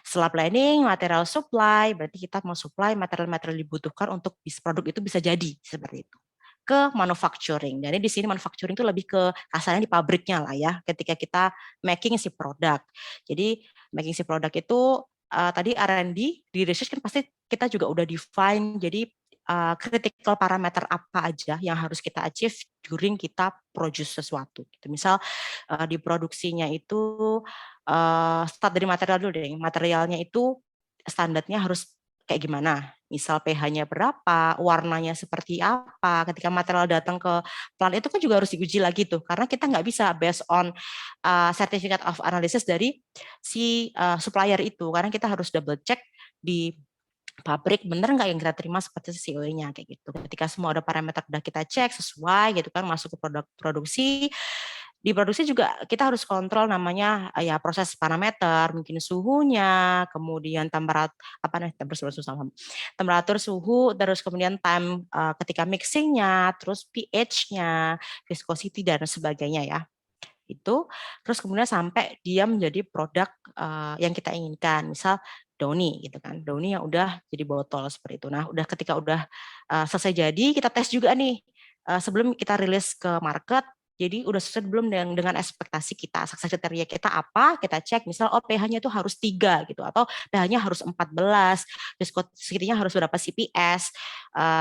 Setelah planning, material supply, berarti kita mau supply material-material dibutuhkan untuk produk itu bisa jadi seperti itu. Ke manufacturing. Jadi di sini manufacturing itu lebih ke kasarnya di pabriknya lah ya, ketika kita making si produk. Jadi making si produk itu tadi R&D di research kan pasti kita juga udah define. Jadi critical parameter apa aja yang harus kita achieve during kita produce sesuatu. Gitu. Misal di produksinya itu start dari material dulu deh. Materialnya itu standarnya harus kayak gimana? Misal pH-nya berapa, warnanya seperti apa. Ketika material datang ke plant itu kan juga harus diuji lagi tuh, karena kita nggak bisa based on certificate of analysis dari si supplier itu, karena kita harus double check di pabrik bener nggak yang kita terima seperti CEO-nya kayak gitu. Ketika semua ada parameter udah kita cek sesuai gitu kan masuk ke produk produksi, di produksi juga kita harus kontrol namanya ya proses parameter, mungkin suhunya, kemudian temperatur suhu, terus kemudian time ketika mixingnya, terus pH-nya, viscosity dan sebagainya ya. Itu terus kemudian sampai dia menjadi produk yang kita inginkan, misal Downy gitu kan, Downy yang udah jadi botol seperti itu. Nah, ketika udah selesai jadi, kita tes juga nih sebelum kita rilis ke market. Jadi udah sesuai belum dengan ekspektasi kita, sukses kriteria kita apa, kita cek misal pH-nya itu harus 3 gitu, atau pH-nya harus 14, viscosity-nya harus berapa CPS,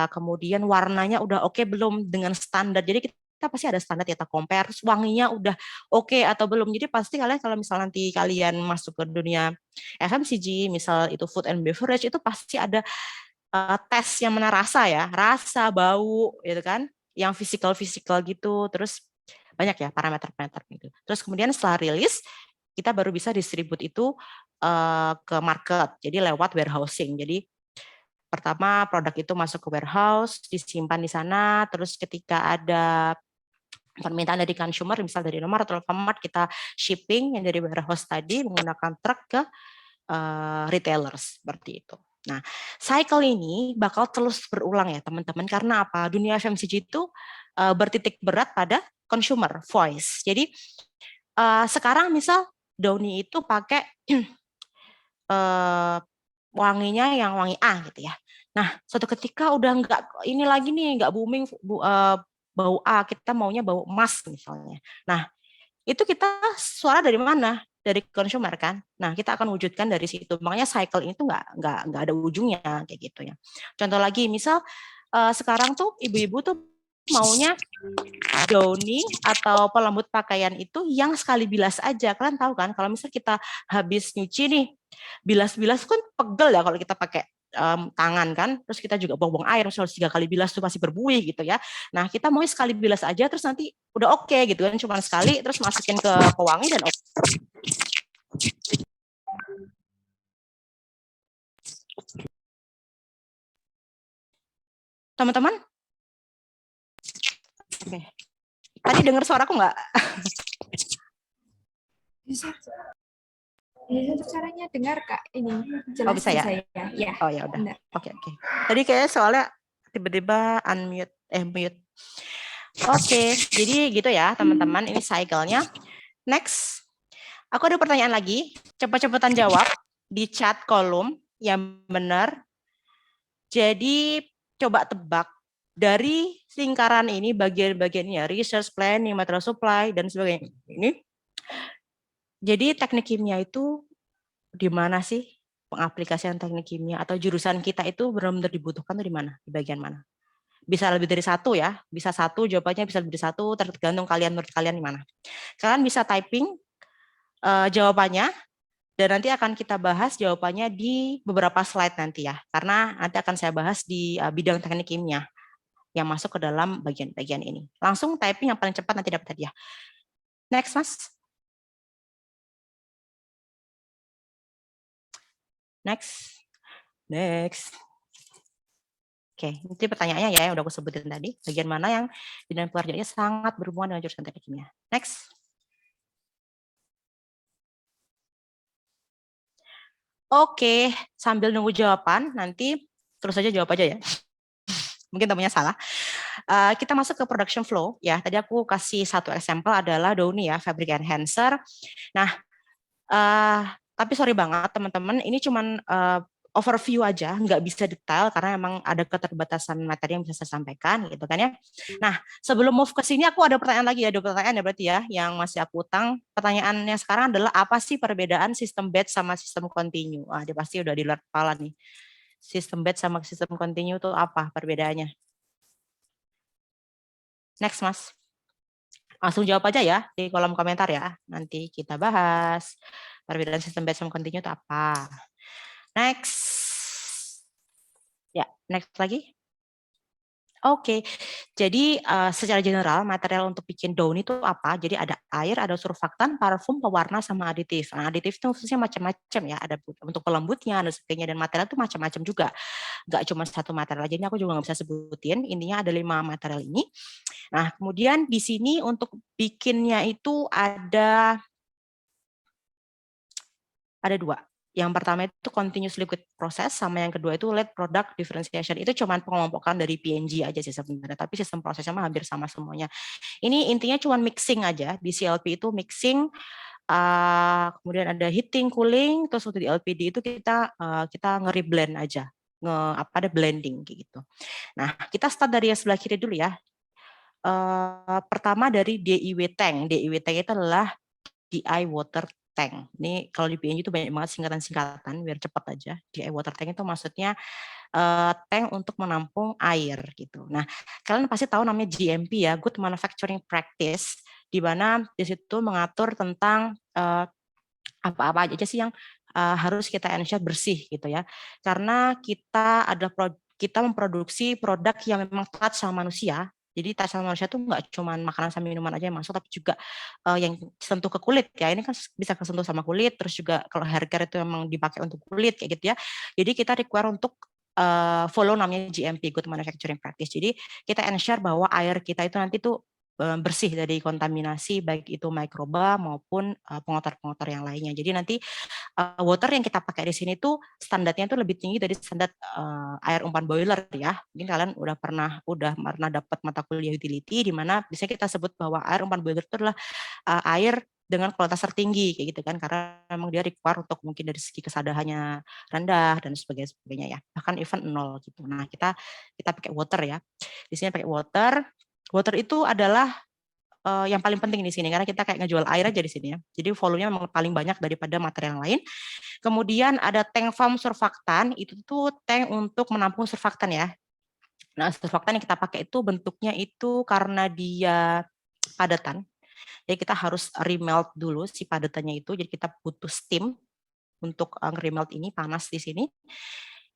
kemudian warnanya udah oke belum dengan standar. Jadi kita pasti ada standar ya, kita compare, wanginya udah oke atau belum. Jadi pasti kalian kalau misal nanti kalian masuk ke dunia FMCG, misal itu food and beverage, itu pasti ada tes yang mana rasa ya, rasa, bau, gitu kan, yang fisikal gitu, terus banyak ya parameter-parameter gitu. Terus kemudian setelah rilis, kita baru bisa distribute itu ke market, jadi lewat warehousing. Jadi pertama produk itu masuk ke warehouse, disimpan di sana, terus ketika ada permintaan dari consumer, misal dari nomor atau Alfamart, kita shipping yang dari warehouse tadi menggunakan truk ke retailers seperti itu. Nah, cycle ini bakal terus berulang ya teman-teman, karena apa? Dunia FMCG itu bertitik berat pada consumer voice. Jadi sekarang misal Downy itu pakai wanginya yang wangi A gitu ya. Nah, suatu ketika udah nggak ini lagi nih, nggak booming bau A, kita maunya bau emas misalnya. Nah, itu kita suara dari mana? Dari consumer kan. Nah, kita akan wujudkan dari situ. Makanya cycle ini tuh nggak ada ujungnya kayak gitu ya. Contoh lagi, misal sekarang tuh ibu-ibu tuh maunya downy atau pelembut pakaian itu yang sekali bilas aja. Kalian tahu kan kalau misalnya kita habis nyuci nih, bilas-bilas kan pegel ya kalau kita pakai tangan kan, terus kita juga buang-buang air, misalnya 3 kali bilas tuh masih berbuih gitu ya. Nah kita mau sekali bilas aja, terus nanti udah oke gitu kan, cuma sekali, terus masukin ke pewangi dan oke. Teman-teman? Oke. Tadi dengar suaraku nggak? Bisa. Bisa caranya dengar Kak, ini jelas Oh bisa ya? saya. Ya. Oh ya udah. Benar. Oke. Tadi kayaknya soalnya tiba-tiba unmute, mute. Oke, jadi gitu ya teman-teman, ini cycle-nya. Next, aku ada pertanyaan lagi. Cepat-cepatan jawab di chat kolom yang benar. Jadi coba tebak dari lingkaran ini bagian-bagiannya, research planning, material supply dan sebagainya. Ini. Jadi teknik kimia itu di mana sih pengaplikasian teknik kimia atau jurusan kita itu benar-benar dibutuhkan tuh di mana? Di bagian mana? Bisa lebih dari satu ya, bisa satu jawabannya, bisa lebih dari satu, tergantung kalian, menurut kalian di mana. Kalian bisa typing jawabannya dan nanti akan kita bahas jawabannya di beberapa slide nanti ya, karena nanti akan saya bahas di bidang teknik kimia yang masuk ke dalam bagian-bagian ini. Langsung typing yang paling cepat nanti dapat hadiah. Next, Mas. Next. Oke, itu pertanyaannya ya, yang udah aku sebutin tadi. Bagian mana yang bidang pekerjaannya sangat berhubungan dengan jurusan teknik kimia. Next. Oke, sambil nunggu jawaban, nanti terus aja jawab aja ya. Mungkin temunya salah. Kita masuk ke production flow ya. Tadi aku kasih satu example adalah Downy ya, fabric enhancer. Nah, tapi sorry banget teman-teman, ini cuman overview aja, nggak bisa detail karena emang ada keterbatasan materi yang bisa saya sampaikan gitu kan ya. Nah, sebelum move ke sini aku ada pertanyaan lagi ya, ada pertanyaan ya berarti ya yang masih aku utang. Pertanyaannya sekarang adalah apa sih perbedaan sistem batch sama sistem continue? Dia pasti udah di luar kepala nih. Sistem batch sama sistem continue itu apa perbedaannya? Next, Mas. Langsung jawab aja ya di kolom komentar ya. Nanti kita bahas perbedaan sistem batch sama continue itu apa. Next. Ya, next lagi. Oke, jadi secara general material untuk bikin daun itu apa? Jadi ada air, ada surfaktan, parfum, pewarna, sama aditif. Nah, aditif itu khususnya macam-macam ya. Ada untuk pelembutnya, dan sebagainya. Dan material itu macam-macam juga. Nggak cuma satu material aja. Ini aku juga nggak bisa sebutin. Intinya ada 5 material ini. Nah, kemudian di sini untuk bikinnya itu ada 2. Yang pertama itu continuous liquid process, sama yang kedua itu lead product differentiation. Itu cuma pengelompokan dari PNG aja sih sebenarnya, tapi sistem prosesnya mah hampir sama semuanya. Ini intinya cuma mixing aja. Di CLP itu mixing, kemudian ada heating, cooling, terus untuk di LPD itu kita nge-reblend aja, ada blending gitu. Nah, kita start dari yang sebelah kiri dulu ya. Pertama dari DIW tank. DIW tank itu adalah DI water tank. Ini kalau di PNG itu banyak banget singkatan-singkatan biar cepat aja. DI water tank itu maksudnya tank untuk menampung air gitu. Nah, kalian pasti tahu namanya GMP ya, Good Manufacturing Practice, di mana di situ mengatur tentang apa-apa aja sih yang harus kita ensure bersih gitu ya. Karena kita memproduksi produk yang memang touch sama manusia. Jadi touch sama manusia itu nggak cuma makanan sama minuman aja yang masuk, tapi juga yang sentuh ke kulit ya. Ini kan bisa kesentuh sama kulit, terus juga kalau hair care itu memang dipakai untuk kulit kayak gitu ya. Jadi kita require untuk follow namanya GMP, Good Manufacturing Practice. Jadi kita ensure bahwa air kita itu nanti tuh bersih dari kontaminasi baik itu mikroba maupun pengotor-pengotor yang lainnya. Jadi nanti water yang kita pakai di sini tuh standarnya itu lebih tinggi dari standar air umpan boiler ya. Mungkin kalian udah pernah dapat mata kuliah utility di mana biasanya kita sebut bahwa air umpan boiler itu adalah air dengan kualitas tertinggi kayak gitu kan, karena memang dia require untuk mungkin dari segi kesadarannya rendah dan sebagainya ya, bahkan even 0 gitu. Nah, kita pakai water ya. Di sini pakai water. Water itu adalah yang paling penting di sini karena kita kayak ngejual air aja di sini ya. Jadi volumenya memang paling banyak daripada material yang lain. Kemudian ada tank foam surfaktan, itu tuh tank untuk menampung surfaktan ya. Nah, surfaktan yang kita pakai itu bentuknya itu karena dia padatan, jadi kita harus remelt dulu si padatannya itu. Jadi kita butuh steam untuk remelt ini, panas di sini.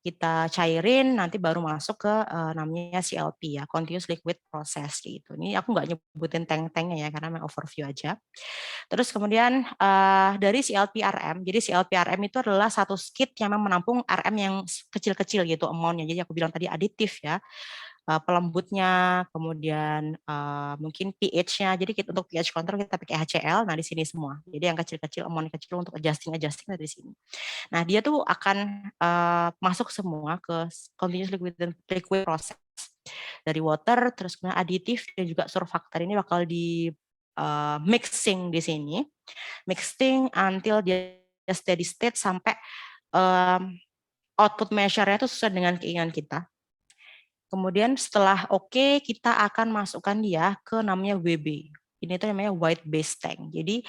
Kita cairin, nanti baru masuk ke namanya CLP ya, Continuous Liquid Process gitu. Ini aku nggak nyebutin tank-tanknya ya, karena memang overview aja. Terus kemudian dari CLP RM, jadi CLP RM itu adalah satu skid yang memang menampung RM yang kecil-kecil gitu amount-nya. Jadi aku bilang tadi aditif ya, pelembutnya, kemudian mungkin pH-nya. Jadi untuk pH control kita pakai HCl. Nah di sini semua. Jadi yang kecil-kecil, amount kecil untuk adjusting dari sini. Nah dia tuh akan masuk semua ke continuous liquid process dari water, terus kemudian aditif dan juga surfaktan ini bakal di mixing di sini, mixing until dia steady state sampai output measure-nya itu sesuai dengan keinginan kita. Kemudian setelah oke, kita akan masukkan dia ke namanya WB. Ini tuh namanya white base tank. Jadi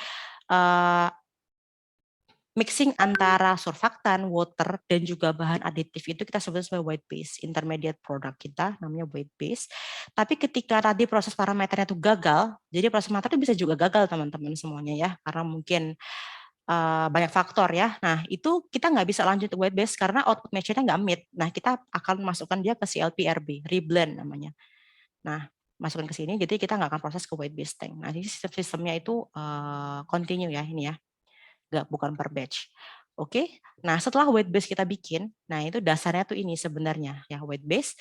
mixing antara surfaktan, water, dan juga bahan aditif itu kita sebut sebagai white base. Intermediate product kita namanya white base. Tapi ketika tadi proses parameternya itu gagal, jadi proses parameter itu bisa juga gagal teman-teman semuanya ya, karena mungkin banyak faktor ya. Nah itu kita nggak bisa lanjut ke white base karena output measure-nya nggak meet. Nah kita akan masukkan dia ke CLP-RB, reblend namanya. Nah masukkan ke sini, jadi kita nggak akan proses ke white base tank. Nah ini sistemnya itu continue ya ini ya. Bukan per batch. Oke, nah setelah white base kita bikin, nah itu dasarnya tuh ini sebenarnya ya white base.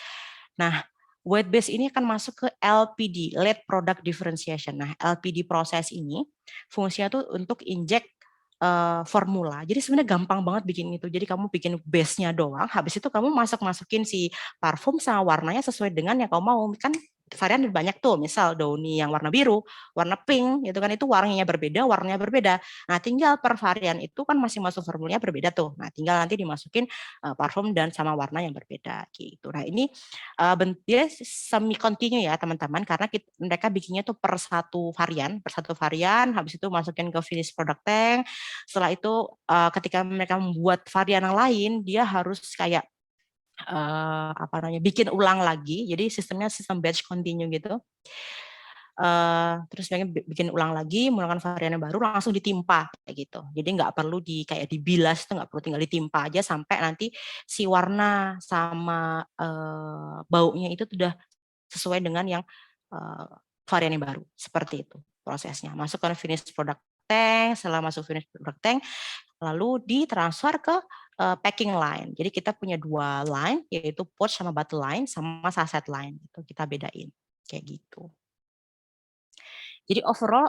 Nah white base ini akan masuk ke LPD, Late Product Differentiation. Nah LPD proses ini fungsinya tuh untuk inject formula. Jadi sebenarnya gampang banget bikin itu. Jadi kamu bikin base-nya doang, habis itu kamu masukin si parfum sama warnanya sesuai dengan yang kamu mau. Kan varian banyak tuh, misal Downy yang warna biru, warna pink, gitu kan itu warnanya berbeda. Nah, tinggal per varian itu kan masing-masing formulanya berbeda tuh. Nah, tinggal nanti dimasukin parfum dan sama warna yang berbeda gitu. Nah, ini dia semi continue ya, teman-teman, karena mereka bikinnya tuh per satu varian, habis itu masukin ke finish product tank. Setelah itu ketika mereka membuat varian yang lain, dia harus kayak bikin ulang lagi. Jadi sistemnya sistem batch continue gitu. Terus bikin ulang lagi, menggunakan varian yang baru, langsung ditimpa kayak gitu. Jadi nggak perlu kayak dibilas, itu nggak perlu, tinggal ditimpa aja sampai nanti si warna sama baunya itu sudah sesuai dengan yang varian yang baru. Seperti itu prosesnya. Masukkan finish product tank, setelah masuk finish product tank, lalu ditransfer ke packing line. Jadi kita punya 2 line, yaitu pouch sama bottle line, sama sachet line. Gitu. Kita bedain kayak gitu. Jadi overall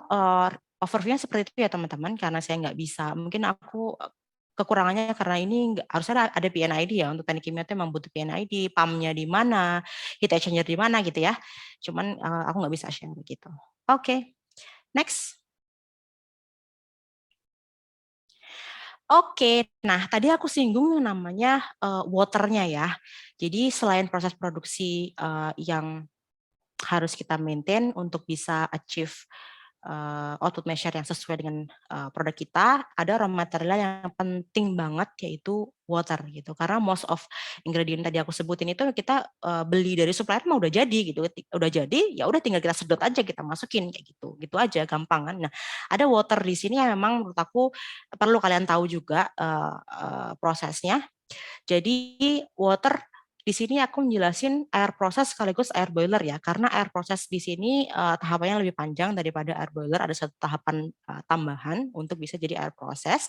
overview-nya seperti itu ya teman-teman, karena saya nggak bisa, mungkin aku kekurangannya karena ini harusnya ada PNID ya, untuk teknik kimia itu memang butuh PNID, pump-nya di mana, heat exchanger di mana gitu ya. Cuman aku nggak bisa share gitu. Oke, next. Oke, nah tadi aku singgung yang namanya waternya ya. Jadi selain proses produksi yang harus kita maintain untuk bisa achieve output measure yang sesuai dengan produk kita, ada raw material yang penting banget yaitu water gitu. Karena most of ingredient tadi aku sebutin itu kita beli dari supplier mah udah jadi gitu. Udah jadi ya udah tinggal kita sedot aja, kita masukin kayak gitu. Gitu aja gampang kan. Nah, ada water di sini yang memang menurut aku perlu kalian tahu juga prosesnya. Jadi water di sini aku menjelasin air proses sekaligus air boiler ya, karena air proses di sini tahapannya lebih panjang daripada air boiler, ada satu tahapan tambahan untuk bisa jadi air proses.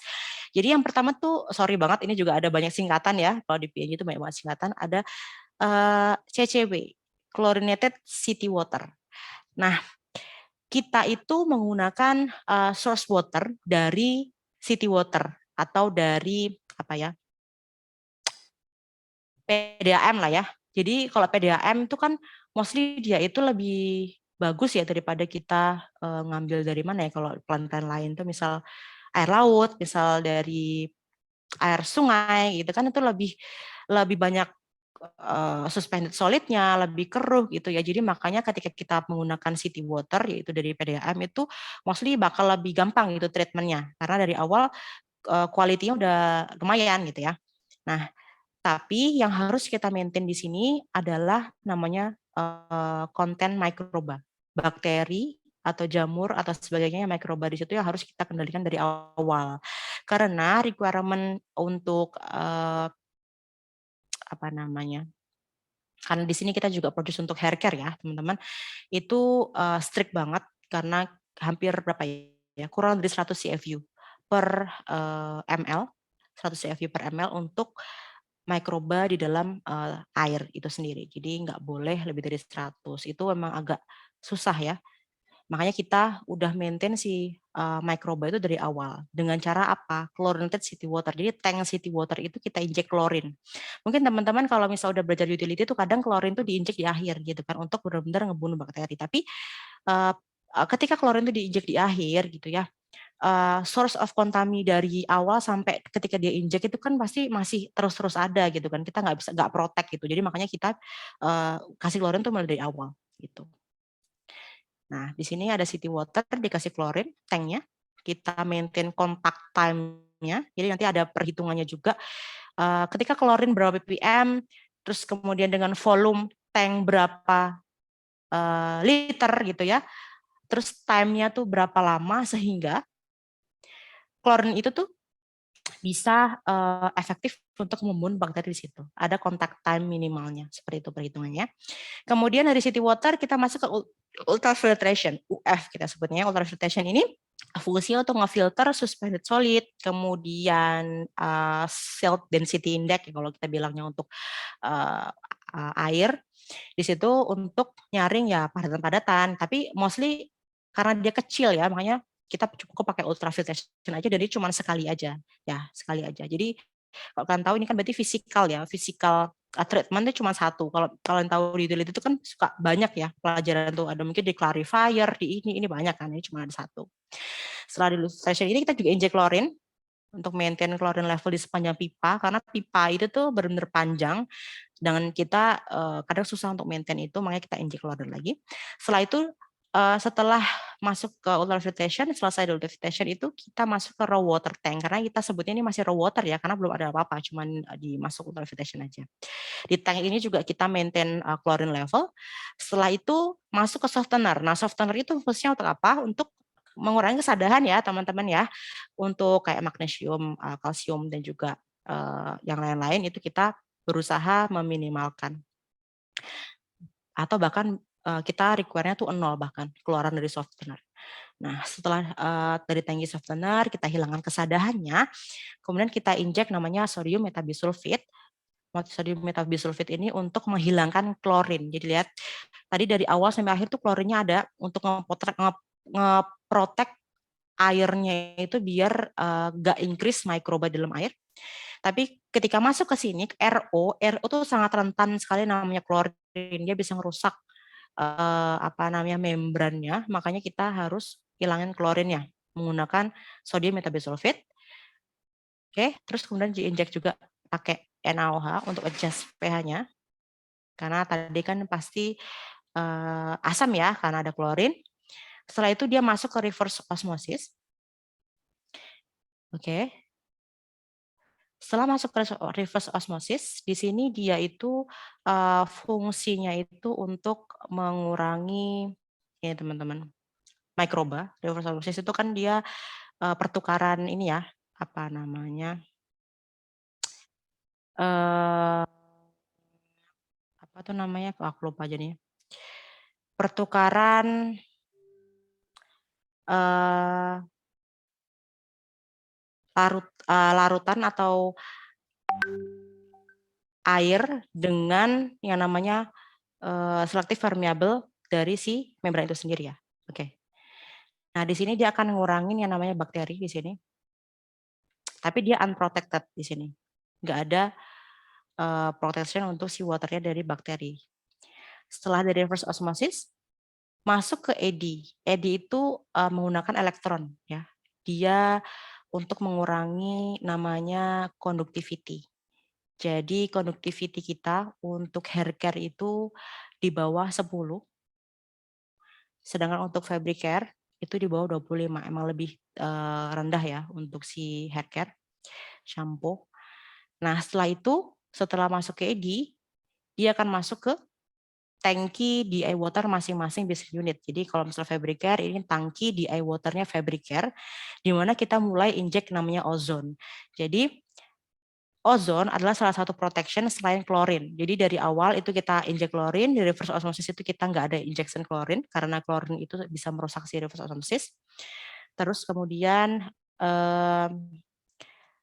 Jadi yang pertama tuh, sorry banget ini juga ada banyak singkatan ya, kalau di PNG itu banyak banget singkatan, ada CCW, Chlorinated City Water. Nah, kita itu menggunakan source water dari city water atau dari apa ya, PDAM lah ya. Jadi kalau PDAM itu kan mostly dia itu lebih bagus ya daripada kita ngambil dari mana ya, kalau pelan-pelan lain tuh misal air laut, misal dari air sungai gitu kan, itu lebih banyak suspended solidnya, lebih keruh gitu ya. Jadi makanya ketika kita menggunakan city water yaitu dari PDAM itu mostly bakal lebih gampang gitu treatmentnya, karena dari awal kualitinya udah lumayan gitu ya. Nah, Tapi yang harus kita maintain di sini adalah namanya konten mikroba, bakteri atau jamur atau sebagainya, mikroba di situ yang harus kita kendalikan dari awal. Karena requirement untuk apa namanya? Karena di sini kita juga produce untuk hair care ya, teman-teman. Itu strict banget karena hampir berapa ya? Kurang dari 100 CFU per ml, 100 CFU per ml untuk mikroba di dalam air itu sendiri. Jadi nggak boleh lebih dari 100. Itu memang agak susah ya. Makanya kita udah maintain si mikroba itu dari awal. Dengan cara apa? Chlorinated city water. Jadi tank city water itu kita injek klorin. Mungkin teman-teman kalau misalnya udah belajar utility itu kadang klorin itu diinjek di akhir gitu kan untuk benar-benar ngebunuh bakteri. Tapi ketika klorin itu diinjek di akhir gitu ya, source of kontami dari awal sampai ketika dia injek itu kan pasti masih terus-terus ada gitu kan. Kita nggak protect gitu. Jadi makanya kita kasih klorin tuh mulai dari awal gitu. Nah, di sini ada city water, dikasih klorin, tanknya. Kita maintain contact time-nya. Jadi nanti ada perhitungannya juga. Ketika klorin berapa ppm, terus kemudian dengan volume tank berapa liter gitu ya. Terus time-nya tuh berapa lama sehingga klorin itu tuh bisa efektif untuk membunuh bakteri di situ. Ada contact time minimalnya, seperti itu perhitungannya. Kemudian dari city water kita masuk ke ultrafiltration, UF kita sebutnya. Ultrafiltration ini fungsi untuk ngefilter suspended solid, kemudian silt density index kalau kita bilangnya untuk air. Di situ untuk nyaring ya padatan-padatan, tapi mostly karena dia kecil ya, makanya kita cukup pakai ultrafiltration aja, jadi cuma sekali aja, ya sekali aja. Jadi kalau kalian tahu ini kan berarti fisikal ya, fisikal treatment-nya cuma satu. Kalau kalian tahu di utility itu kan suka banyak ya pelajaran tuh, ada mungkin di clarifier, di ini banyak kan, ini cuma ada satu. Setelah di session ini kita juga injek klorin untuk maintain klorin level di sepanjang pipa, karena pipa itu tuh benar-benar panjang, dengan kita kadang susah untuk maintain itu, makanya kita injek klorin lagi. Setelah itu setelah masuk ke ultrafiltration, selesai dari ultrafiltration itu kita masuk ke raw water tank, karena kita sebutnya ini masih raw water ya, karena belum ada apa-apa, cuman dimasuk ultrafiltration aja. Di tank ini juga kita maintain chlorine level. Setelah itu masuk ke softener. Nah, softener itu fungsinya untuk apa? Untuk mengurangi kesadahan ya teman-teman ya, untuk kayak magnesium, kalsium dan juga yang lain-lain itu kita berusaha meminimalkan. Atau bahkan kita require-nya tuh 0 bahkan keluaran dari softener. Nah, setelah dari tangki softener kita hilangkan kesadahannya, kemudian kita injek namanya sodium metabisulfit. Sodium metabisulfit ini untuk menghilangkan klorin. Jadi lihat tadi dari awal sampai akhir tuh klorinnya ada untuk ngeprotek airnya itu biar nggak increase mikroba dalam air. Tapi ketika masuk ke sini RO tuh sangat rentan sekali namanya klorin. Dia bisa merusak apa namanya membrannya, makanya kita harus hilangin klorinnya menggunakan sodium metabisulfit. Oke, terus kemudian diinjek juga pakai NaOH untuk adjust pH-nya. Karena tadi kan pasti asam ya karena ada klorin. Setelah itu dia masuk ke reverse osmosis. Oke. Setelah masuk ke reverse osmosis, di sini dia itu fungsinya itu untuk mengurangi ya teman-teman mikroba. Reverse osmosis itu kan dia pertukaran ini ya, apa namanya? Apa tuh namanya? Aku lupa aja nih. Pertukaran larutan atau air dengan yang namanya selective permeable dari si membran itu sendiri ya. Oke. Nah, di sini dia akan ngurangin yang namanya bakteri di sini. Tapi dia unprotected di sini. Nggak ada protection untuk si waternya dari bakteri. Setelah dari reverse osmosis, masuk ke ED. ED itu menggunakan elektron ya. Dia untuk mengurangi namanya conductivity. Jadi conductivity kita untuk hair care itu di bawah 10. Sedangkan untuk fabric care itu di bawah 25. Emang lebih rendah ya untuk si hair care shampoo. Nah, setelah itu setelah masuk ke ED, dia akan masuk ke tangki DI water masing-masing business unit. Jadi kalau misalnya Fabricare, ini tangki DI waternya Fabricare, di mana kita mulai injek namanya ozon. Jadi ozon adalah salah satu protection selain klorin. Jadi dari awal itu kita injek klorin, di reverse osmosis itu kita nggak ada injection klorin, karena klorin itu bisa merusak si reverse osmosis. Terus kemudian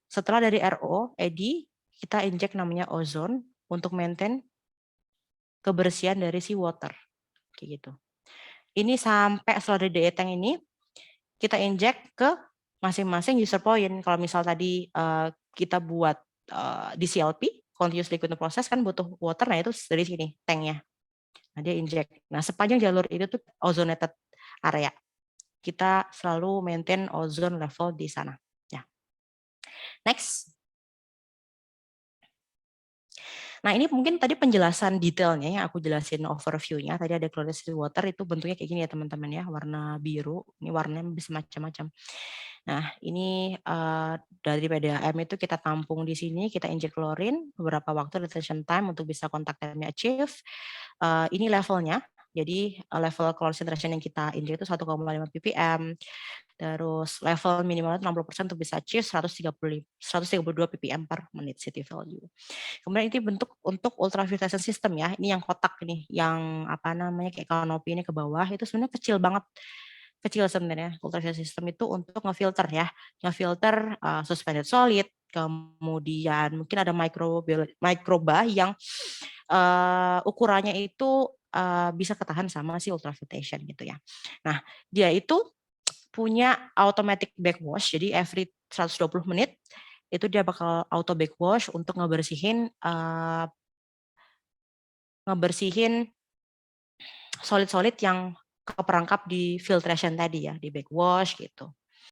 setelah dari RO, ED, kita injek namanya ozon untuk maintain kebersihan dari si water. Kayak gitu. Ini sampai setelah dari DE tank ini, kita injek ke masing-masing user point. Kalau misal tadi kita buat di CLP, continuous liquid process kan butuh water, nah itu dari sini tanknya. Nah dia injek. Nah sepanjang jalur itu tuh ozonated area. Kita selalu maintain ozone level di sana. Ya. Next. Nah ini mungkin tadi penjelasan detailnya yang aku jelasin overview-nya. Tadi ada chlorinated water itu bentuknya kayak gini ya teman-teman ya, warna biru. Ini warnanya bisa macam-macam. Nah ini dari PDAM itu kita tampung di sini, kita injek klorin, beberapa waktu retention time untuk bisa kontak time-nya achieve. Ini levelnya. Jadi level concentration yang kita injek itu 1,5 ppm. Terus level minimalnya 60% untuk bisa achieve 132 ppm per menit city value. Kemudian ini bentuk untuk ultrafiltration system ya. Ini yang kotak ini, yang apa namanya kayak kanopi ini ke bawah itu sebenarnya kecil banget. Kecil sebenarnya ultrafiltration system itu untuk ngefilter ya. Ngefilter suspended solid, kemudian mungkin ada mikroba yang ukurannya itu bisa ketahan sama si ultrafiltration gitu ya. Nah, dia itu punya automatic backwash, jadi every 120 menit itu dia bakal auto backwash untuk ngebersihin solid-solid yang keperangkap di filtration tadi ya, di backwash gitu.